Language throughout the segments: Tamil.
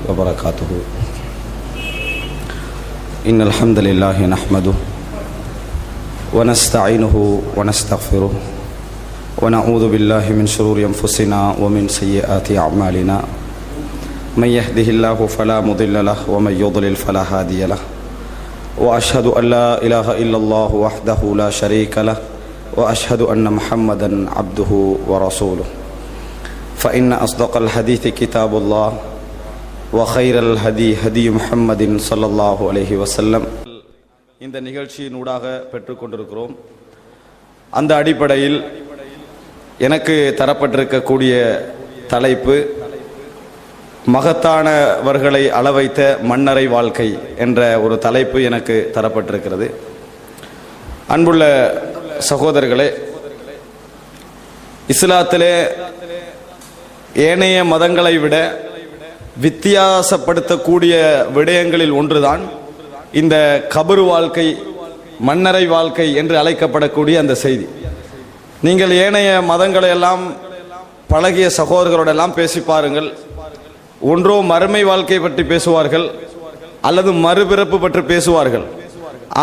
وبركاته. إن الحمد لله نحمده ونستعينه ونستغفره ونعوذ بالله من شرور أنفسنا ومن سيئات أعمالنا. من يهده الله فلا مضل له ومن يضلل فلا هادي له. وأشهد أن لا إله إلا الله وحده لا شريك له وأشهد أن محمدا عبده ورسوله. فإن أصدق الحديث كتاب الله وخير الهدي هدي محمد صلى الله عليه وسلم. இந்த நிகழ்ச்சியின் ஊடாக பெற்றுக்கொண்டிருக்கிறோம். அந்த அடிப்படையில் எனக்கு தரப்பட்டிருக்கக்கூடிய தலைப்பு மகத்தானவர்களை அளவைத்த மன்னரை வாழ்க்கை என்ற ஒரு தலைப்பு எனக்கு தரப்பட்டிருக்கிறது. அன்புள்ள சகோதரர்களே, இஸ்லாத்திலே ஏனைய மதங்களை விட வித்தியாசப்படுத்தக்கூடிய விடயங்களில் ஒன்றுதான் இந்த கபரு வாழ்க்கை, மன்னரை வாழ்க்கை என்று அழைக்கப்படக்கூடிய அந்த செய்தி. நீங்கள் ஏனைய மதங்களை எல்லாம் பழகிய சகோதரர்களோடெல்லாம் பேசி பாருங்கள். ஒன்றோ மறுமை வாழ்க்கை பற்றி பேசுவார்கள் அல்லது மறுபிறப்பு பற்றி பேசுவார்கள்.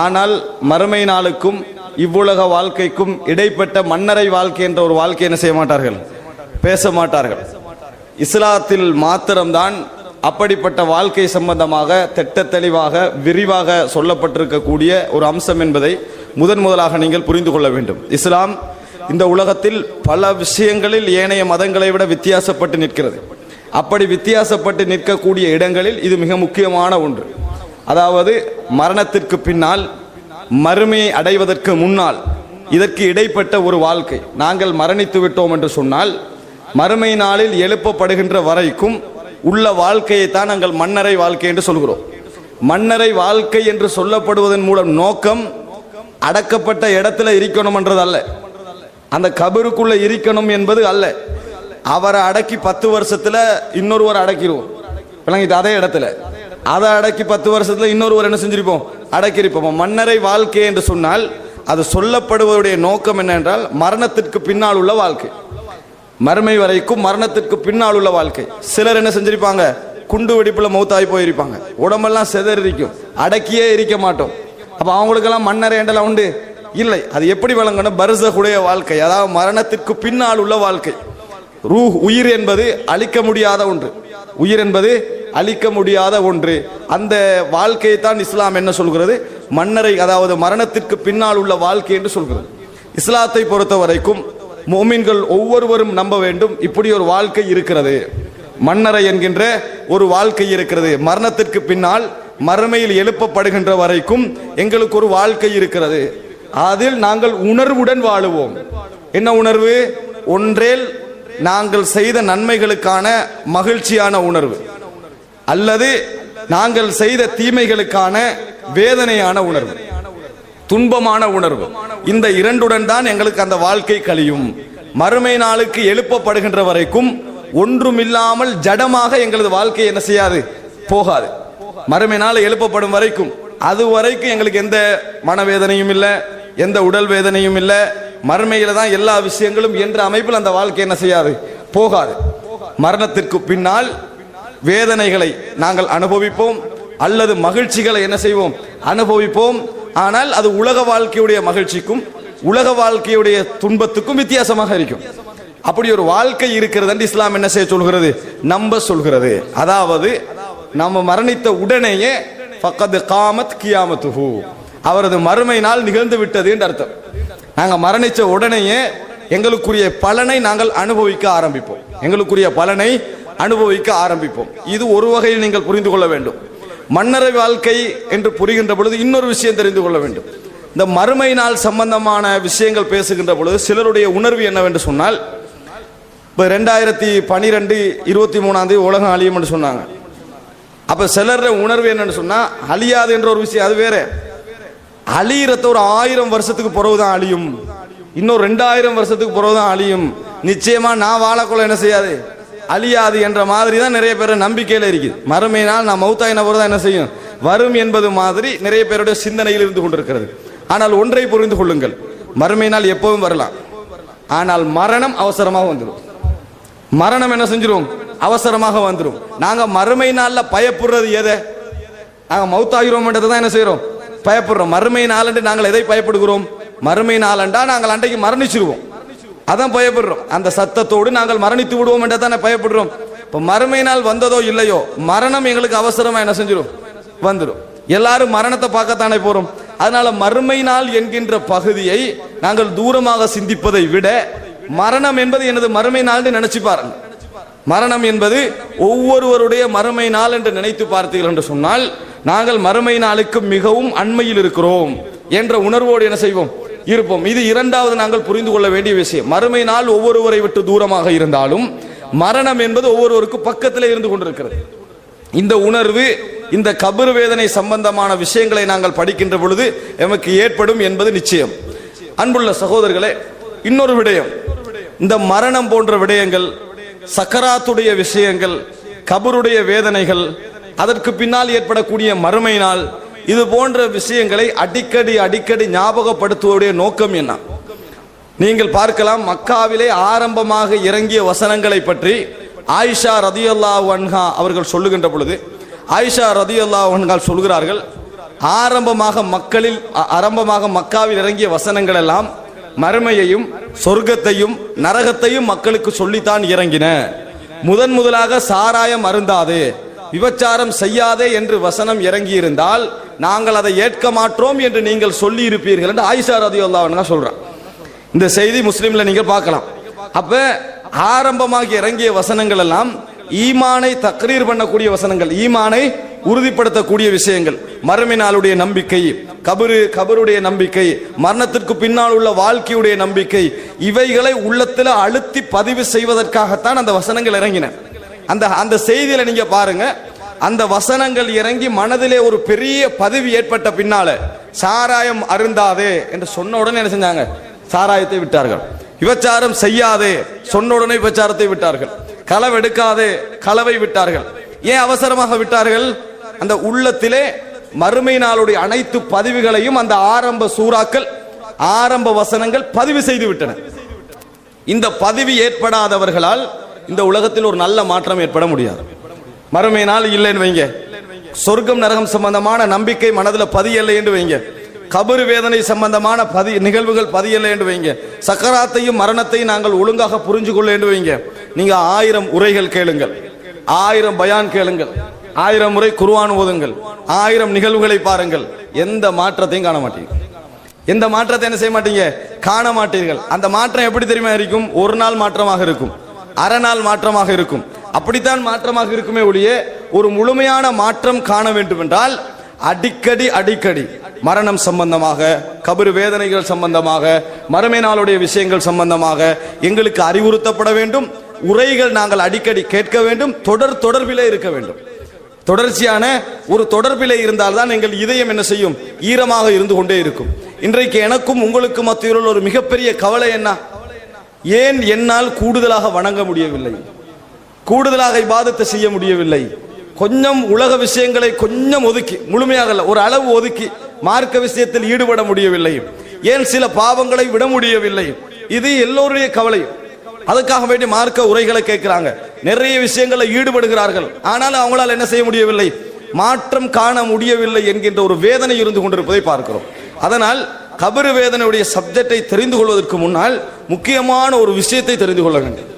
ஆனால் மறுமை நாளுக்கும் இவ்வுலக வாழ்க்கைக்கும் இடைப்பட்ட மன்னரை வாழ்க்கை என்ற ஒரு வாழ்க்கை என்ன செய்ய மாட்டார்கள், பேச மாட்டார்கள். இஸ்லாத்தில் மாத்திரம்தான் அப்படிப்பட்ட வாழ்க்கை சம்பந்தமாக திட்ட தெளிவாக விரிவாக சொல்லப்பட்டிருக்கக்கூடிய ஒரு அம்சம் என்பதை முதலாக நீங்கள் புரிந்து கொள்ள வேண்டும். இஸ்லாம் இந்த உலகத்தில் பல விஷயங்களில் ஏனைய மதங்களை விட வித்தியாசப்பட்டு நிற்கிறது. அப்படி வித்தியாசப்பட்டு நிற்கக்கூடிய இடங்களில் இது மிக முக்கியமான ஒன்று. அதாவது மரணத்திற்கு பின்னால், மறுமையை அடைவதற்கு முன்னால் இதற்கு இடைப்பட்ட ஒரு வாழ்க்கை. நாங்கள் மரணித்து விட்டோம் என்று சொன்னால் மறுமை நாளில் எழுப்பப்படுகின்ற வரைக்கும் உள்ள வாழ்க்கையை தான் நாங்கள் மன்னரை வாழ்க்கை என்று சொல்கிறோம். மன்னரை வாழ்க்கை என்று சொல்லப்படுவதன் மூலம் நோக்கம் அடக்கப்பட்ட இடத்துல இருக்கணும் என்றது அல்ல, அந்த கபருக்குள்ள இருக்கணும் என்பது அல்ல. அவரை அடக்கி 10 வருஷத்துல இன்னொருவர் அடக்கிடுவோம், அதே இடத்துல அதை அடக்கி 10 வருஷத்துல இன்னொருவர் என்ன செஞ்சிருப்போம், அடக்கியிருப்போம். மன்னரை வாழ்க்கை என்று சொன்னால் அது சொல்லப்படுவதுடைய நோக்கம் என்ன என்றால் மரணத்திற்கு பின்னால் உள்ள வாழ்க்கை, மறுமை வரைக்கும் மரணத்திற்கு பின்னால் உள்ள வாழ்க்கை. சிலர் என்ன செஞ்சிருப்பாங்க, குண்டு வெடிப்புல மௌத்தாகி போயிருப்பாங்க, உடம்பெல்லாம் செதறிக்கும், அடக்கியே இருக்க மாட்டோம். அப்ப அவங்களுக்கெல்லாம் மன்னரை என்றெல்லாம் உண்டு இல்லை. அது எப்படி வழங்கணும், பர்ஸகுடைய வாழ்க்கை, அதாவது மரணத்திற்கு பின்னால் உள்ள வாழ்க்கை. ரூஹ், உயிர் என்பது அழிக்க முடியாத ஒன்று, உயிர் என்பது அழிக்க முடியாத ஒன்று. அந்த வாழ்க்கையை தான் இஸ்லாம் என்ன சொல்கிறது, மன்னரை, அதாவது மரணத்திற்கு பின்னால் உள்ள வாழ்க்கை என்று சொல்கிறது. இஸ்லாத்தை பொறுத்த வரைக்கும் மோமின்கள் ஒவ்வொருவரும் நம்ப வேண்டும், இப்படி ஒரு வாழ்க்கை இருக்கிறது, மன்னரை என்கின்ற ஒரு வாழ்க்கை இருக்கிறது. மரணத்திற்கு பின்னால் மறுமையில் எழுப்பப்படுகின்ற வரைக்கும் எங்களுக்கு ஒரு வாழ்க்கை இருக்கிறது. அதில் நாங்கள் உணர்வுடன் வாழுவோம். என்ன உணர்வு? ஒன்றேல் நாங்கள் செய்த நன்மைகளுக்கான மகிழ்ச்சியான உணர்வு, அல்லது நாங்கள் செய்த தீமைகளுக்கான வேதனையான உணர்வு, துன்பமான உணர்வு. இந்த இரண்டுடன் தான் எங்களுக்கு அந்த வாழ்க்கை கழியும். மறுமை நாளுக்கு எழுப்பப்படுகின்ற வரைக்கும் ஒன்றுமில்லாமல் ஜடமாக எங்களது வாழ்க்கை என்ன செய்யாது, போகாது. மறுமை நாள் எழுப்பப்படும் வரைக்கும், அது வரைக்கும் எங்களுக்கு எந்த மனவேதனையும் இல்லை, எந்த உடல் வேதனையும் இல்லை. மறுமையில தான் எல்லா விஷயங்களும் என்ற அமைப்பில் அந்த வாழ்க்கை என்ன செய்யாது, போகாது. மரணத்திற்கு பின்னால் வேதனைகளை நாங்கள் அனுபவிப்போம், அல்லது மகிழ்ச்சிகளை என்ன செய்வோம், அனுபவிப்போம். ஆனால் அது உலக வாழ்க்கையுடைய மகிழ்ச்சிக்கும் உலக வாழ்க்கையுடைய துன்பத்துக்கும் வித்தியாசமாக இருக்கும். அப்படி ஒரு வாழ்க்கை இருக்கிறது என்று இஸ்லாம் என்ன செய்ய சொல்கிறது, நம்ப சொல்கிறது. அதாவது நம்ம மரணித்த உடனேயே ஃபக்கத் காமத் கியாமத்துஹு, அவரது மறுமை நாள் நிகழ்ந்து விட்டது என்று அர்த்தம். நாங்கள் மரணித்த உடனேயே எங்களுக்குரிய பலனை நாங்கள் அனுபவிக்க ஆரம்பிப்போம், எங்களுக்குரிய பலனை அனுபவிக்க ஆரம்பிப்போம். இது ஒரு வகையில் நீங்கள் புரிந்து கொள்ள வேண்டும். மன்னரை வாழ்க்கை என்று புரிகின்ற பொழுது இன்னொரு விஷயம் தெரிந்து கொள்ள வேண்டும். இந்த மறுமை நாள் சம்பந்தமான விஷயங்கள் பேசுகின்ற பொழுது சிலருடைய உணர்வு என்னவென்று சொன்னால், இப்போ 2012 23 உலகம் அழியும் என்று சொன்னாங்க. அப்ப சிலருடைய உணர்வு என்னன்னு சொன்னா, அழியாது என்ற ஒரு விஷயம் அது வேற. அழியிறத ஒரு 1000 வருஷத்துக்கு பிறகுதான் அழியும், இன்னும் 2000 வருஷத்துக்கு பிறகுதான் அழியும், நிச்சயமா நான் வாழக்குள்ள என்ன செய்யாது, அழியாது என்ற மாதிரி தான் நிறைய பேர் நம்பிக்கையில் இருக்குது. மறுமையினால் நான் மௌத்தாயின போது தான் என்ன செய்யும், வரும் என்பது மாதிரி நிறைய பேருடைய சிந்தனையில் இருந்து கொண்டிருக்கிறது. ஆனால் ஒன்றை புரிந்து கொள்ளுங்கள், மறுமையினால் எப்பவும் வரலாம், ஆனால் மரணம் அவசரமாக வந்துடும். மரணம் என்ன செஞ்சிடும், அவசரமாக வந்துடும். நாங்க மறுமை நாள்ல பயப்படுறது எதை? நாங்க மௌத்தாகிறோம் தான் என்ன செய்யறோம்? பயப்படுறோம். மறுமை நாளன்று நாங்கள் எதை பயப்படுகிறோம்? மறுமை நாளண்டா நாங்கள் அன்றைக்கு மரணிச்சிருவோம், அதான் பயப்படுறோம். அந்த சத்தத்தோடு நாங்கள் மரணித்து விடுவோம் என்றதானே பயப்படுறோம். இப்ப மறுமை நாள் வந்ததோ இல்லையோ, மரணம் எங்களுக்கு அவசரமா என்ன செஞ்சிடும்? வந்துடும். எல்லாரும் மரணத்தை பார்க்கத்தானே போறோம். அதனால மறுமை நாள் என்கின்ற பகுதியை நாங்கள் தூரமாக சிந்திப்பதை விட மரணம் என்பது எனது மறுமை நாள் நினைச்சு பாருங்க. மரணம் என்பது ஒவ்வொருவருடைய மறுமை நாள் என்று நினைத்து பார்த்தீர்கள் என்று சொன்னால் நாங்கள் மறுமை நாளுக்கு மிகவும் அண்மையில் இருக்கிறோம் என்ற உணர்வோடு என்ன செய்வோம்? இருப்போம். இது இரண்டாவது நாங்கள் புரிந்து கொள்ள வேண்டிய விஷயம். மறுமை நாள் ஒவ்வொருவரை விட்டு தூரமாக இருந்தாலும் மரணம் என்பது ஒவ்வொருவருக்கும் பக்கத்தில் இருந்து கொண்டிருக்கிறது. இந்த உணர்வு இந்த கபர் வேதனை சம்பந்தமான விஷயங்களை நாங்கள் படிக்கின்ற பொழுது எமக்கு ஏற்படும் என்பது நிச்சயம். அன்புள்ள சகோதரர்களே, இன்னொரு விடயம், இந்த மரணம் போன்ற விடயங்கள், சக்கராத்துடைய விஷயங்கள், கபருடைய வேதனைகள், அதற்கு பின்னால் ஏற்படக்கூடிய மறுமை நாள், இது போன்ற விஷயங்களை அடிக்கடி அடிக்கடி ஞாபகப்படுத்துவதுடைய நோக்கம் என்ன? நீங்கள் பார்க்கலாம், மக்காவிலே ஆரம்பமாக இறங்கிய வசனங்களை பற்றி ஆயிஷா ரதியல்லாஹு அன்ஹா அவர்கள் சொல்லுகின்ற பொழுது, ஆயிஷா ரதியல்லாஹு அன்ஹா சொல்கிறார்கள், ஆரம்பமாக மக்காவில் இறங்கிய வசனங்கள் எல்லாம் மறுமையையும் சொர்க்கத்தையும் நரகத்தையும் மக்களுக்கு சொல்லித்தான் இறங்கின. முதலாக சாராயம் அருந்தாதே, விபச்சாரம் செய்யாதே என்று வசனம் இறங்கி இருந்தால் நாங்கள் அதை ஏற்க மாட்டோம் என்று நீங்கள் சொல்லி இருப்பீர்கள் என்று ஆயிஷா ரலியல்லாஹு அன்ஹா சொல்றாங்க. இந்த செய்தி முஸ்லிம்ல நீங்கள் பார்க்கலாம். அப்ப ஆரம்பமாக இறங்கிய வசனங்கள் எல்லாம் ஈமானை தக்ரீர் பண்ணக்கூடிய வசனங்கள், ஈமானை உறுதிப்படுத்தக்கூடிய விஷயங்கள், மறுமை நாளுடைய நம்பிக்கை, கபருடைய நம்பிக்கை, மரணத்திற்கு பின்னால் உள்ள வாழ்க்கையுடைய நம்பிக்கை, இவைகளை உள்ளத்தில் அழுத்தி பதிவு செய்வதற்காகத்தான் அந்த வசனங்கள் இறங்கின. அந்த செய்தியில நீங்க பாருங்க, அந்த வசனங்கள் இறங்கி மனதிலே ஒரு பெரிய பதிவு ஏற்பட்ட பின்னால சாராயம் அருந்தாதே என்று சொன்ன உடனே என்ன செஞ்சாங்க? சாராயத்தை விட்டார்கள். விபச்சாரம் செய்யாதே சொன்ன உடனே விபச்சாரத்தை விட்டார்கள். களவெடுக்காதே களவை விட்டார்கள். ஏன் அவசரமாக விட்டார்கள்? அந்த உள்ளத்திலே மறுமை நாளுடைய அனைத்து பதிவுகளையும் அந்த ஆரம்ப சூறாக்கள், ஆரம்ப வசனங்கள் பதிவு செய்து விட்டன. இந்த பதிவு ஏற்படாதவர்களால் இந்த உலகத்தில் ஒரு நல்ல மாற்றம் ஏற்பட முடியாது. மறுமை நாள் இல்லைன்னு வைங்க, சொர்க்கம் நரகம் சம்பந்தமான நம்பிக்கை மனதில் பதியலை என்று வைங்க, கபரு வேதனை சம்பந்தமான நிகழ்வுகள் பதியலை என்று வைங்க, சக்கராத்தையும் மரணத்தையும் நாங்கள் ஒழுங்காக புரிஞ்சு கொள்ள என்று வைங்க, நீங்க 1000 உரைகள் கேளுங்கள், 1000 பயான் கேளுங்கள், 1000 முறை குர்ஆன் ஓதுங்கள், 1000 நிகழ்வுகளை பாருங்கள், எந்த மாற்றத்தையும் காண மாட்டீங்க. எந்த மாற்றத்தை என்ன செய்ய மாட்டீங்க? காண மாட்டீர்கள். அந்த மாற்றம் எப்படி தெரியுமா இருக்கும்? ஒரு நாள் மாற்றமாக இருக்கும், அரை நாள் மாற்றமாக இருக்கும், அப்படித்தான் மாற்றமாக இருக்குமே ஒழிய ஒரு முழுமையான மாற்றம் காண வேண்டும் என்றால் அடிக்கடி அடிக்கடி மரணம் சம்பந்தமாக, கபரு வேதனைகள் சம்பந்தமாக, மறுமை நாளுடைய விஷயங்கள் சம்பந்தமாக எங்களுக்கு அறிவுறுத்தப்பட வேண்டும். உரைகள் நாங்கள் அடிக்கடி கேட்க வேண்டும். தொடர்பிலே இருக்க வேண்டும். தொடர்ச்சியான ஒரு தொடர்பிலே இருந்தால்தான் எங்கள் இதயம் என்ன செய்யும்? ஈரமாக இருந்து கொண்டே இருக்கும். இன்றைக்கு எனக்கும் உங்களுக்கு மத்தியில் ஒரு மிகப்பெரிய கவலை என்ன? ஏன் என்னால் கூடுதலாக வணங்க முடியவில்லை, கூடுதலாக இபாதத்தை செய்ய முடியவில்லை? கொஞ்சம் உலக விஷயங்களை கொஞ்சம் ஒதுக்கி, முழுமையாக ஒரு அளவு ஒதுக்கி மார்க்க விஷயத்தில் ஈடுபட முடியவில்லை. ஏன் சில பாவங்களை விட முடியவில்லை? இது எல்லோருடைய கவலை. அதுக்காக வேண்டி மார்க்க உரைகளை கேட்கிறாங்க, நிறைய விஷயங்களை ஈடுபடுகிறார்கள், ஆனால் அவங்களால் என்ன செய்ய முடியவில்லை? மாற்றம் காண முடியவில்லை என்கின்ற ஒரு வேதனை இருந்து கொண்டிருப்பதை பார்க்கிறோம். அதனால் கபரு வேதனையுடைய சப்ஜெக்டை தெரிந்து கொள்வதற்கு முன்னால் முக்கியமான ஒரு விஷயத்தை தெரிந்து கொள்ள வேண்டும்.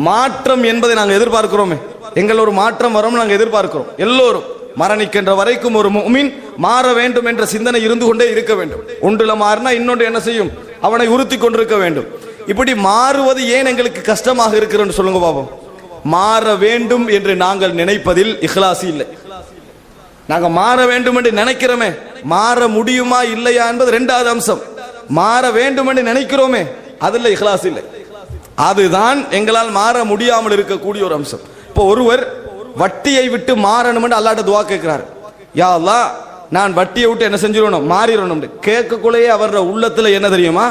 மாற்றம் என்பதை நாங்கள் எதிர்பார்க்கிறோமே, எங்கள் ஒரு மாற்றம் வரும் நாங்கள் எதிர்பார்க்கிறோம். எல்லோரும் மரணிக்கின்ற வரைக்கும் ஒரு முஃமின் மாற வேண்டும் என்ற சிந்தனை இருந்து கொண்டே இருக்க வேண்டும். ஒன்றுல மாறினா இன்னொன்று என்ன செய்யும்? அவனை உறுத்தி கொண்டிருக்க வேண்டும். இப்படி மாறுவது ஏன் எங்களுக்கு கஷ்டமாக இருக்கிறது சொல்லுங்க பாப்போம். மாற வேண்டும் என்று நாங்கள் நினைப்பதில் இஹ்லாஸ் இல்லை. நாங்க மாற வேண்டும் என்று நினைக்கிறோமே, மாற முடியுமா இல்லையா என்பது இரண்டாவது அம்சம். மாற வேண்டும் என்று நினைக்கிறோமே, அதுல இஹ்லாஸ் இல்லை. அதுதான் எங்களால் மாற முடியாமல் இருக்கக்கூடிய ஒரு அம்சம். இப்போ ஒருவர் வட்டியை விட்டு மாறணும் என்று அல்லாஹ்ட்ட துஆ கேட்கிறார். யா அல்லாஹ், நான் வட்டியை விட்டு என்ன செஞ்சிடணும்? மாறிடணும். கேட்கக்குள்ளேயே அவரோட உள்ளத்துல என்ன தெரியுமா?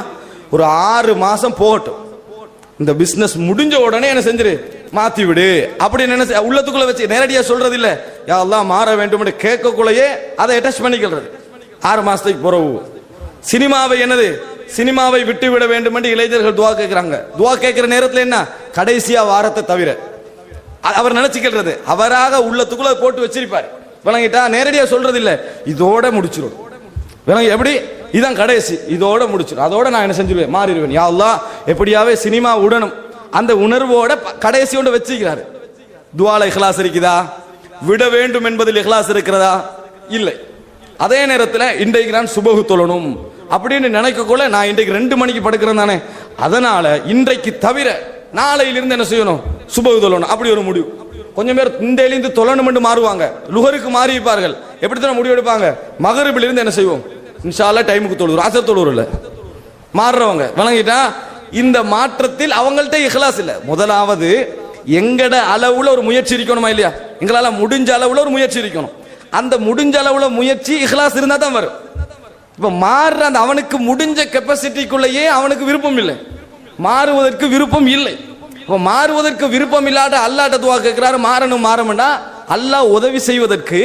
ஒரு 6 மாசம் போகட்டும், இந்த பிசினஸ் முடிஞ்ச உடனே என்ன செஞ்சிரு? மாத்தி விடு அப்படின்னு என்ன உள்ளத்துக்குள்ள வச்சு நேரடியா சொல்றது இல்ல. யா அல்லாஹ் மாற வேண்டும் என்று கேட்கக்குள்ளேயே அதை அட்டாச் பண்ணிக்கிறது. 6 மாசத்துக்கு பிறகு சினிமாவை என்னது? சினிமாவை விட்டு விட வேண்டும் என்று இளைஞர்கள் துஆ கேட்கிறாங்க. துஆ கேட்கிற நேரத்தில் என்ன? கடைசியா வாரத்தை தவிர அவர் நினைச்சுக்கிறது அவராக உள்ளத்துக்குள்ள போட்டு வச்சிருப்பார். விளங்கிட்டா? நேரடியா சொல்றது இல்ல, இதோட முடிச்சிடும். விளங்கி எப்படி? இதான் கடைசி, இதோட முடிச்சிடும். அதோட நான் என்ன செஞ்சிருவேன்? மாறிடுவேன். யா அல்லாஹ், எப்படியாவே சினிமா உடனும் அந்த உணர்வோட கடைசியோட வச்சுக்கிறாரு. துஆல இஹ்லாஸ் இருக்குதா? விட வேண்டும் என்பதில் இஹ்லாஸ் இருக்கிறதா? இல்லை. அதே நேரத்தில் இன்றைக்கு நான் சுபஹு தொழணும் அப்படின்னு நினைக்கக்குள்ள நான் இன்றைக்கு 2 மணிக்கு படுக்கிறேன் தானே, அதனால இன்றைக்கு தவிர நாளையிலிருந்து என்ன செய்யணும்? சுபஹு தொழணும். அப்படி ஒரு முடிவு. கொஞ்சம் பேர் இன்றையிலிருந்து தொழணும் என்று மாறுவாங்க, லுஹருக்கு மாறி இருப்பார்கள். எப்படித்தான் முடிவு எடுப்பாங்க? மகரிபிலிருந்து என்ன செய்வோம்? இன்ஷா அல்லாஹ் டைமுக்கு தொழுகிறோம், அசர் தொழுகிறோம்ல மாறுறவங்க. வழங்கிட்டா இந்த மாற்றத்தில் அவங்கள்ட்ட இஹ்லாஸ் இல்லை. முதலாவது எங்கட அளவுல ஒரு முயற்சி இருக்கணுமா இல்லையா? எங்களால முடிஞ்ச அளவுல ஒரு முயற்சி இருக்கணும். அந்த முடிஞ்ச அளவுல முயற்சி இஹ்லாஸ் இருந்தா தான் வரும். இப்ப மாறுற அந்த அவனுக்கு முடிஞ்ச கெப்பாசிட்டிக்குள்ளேயே அவனுக்கு விருப்பம் இல்லை, மாறுவதற்கு விருப்பம் இல்லை. இப்ப மாறுவதற்கு விருப்பம் இல்லாத அல்லாஹ்ட்ட துஆ கேட்கிறாரு, மாறணும் மாறணும்னா அல்லாஹ் உதவி செய்வதற்கு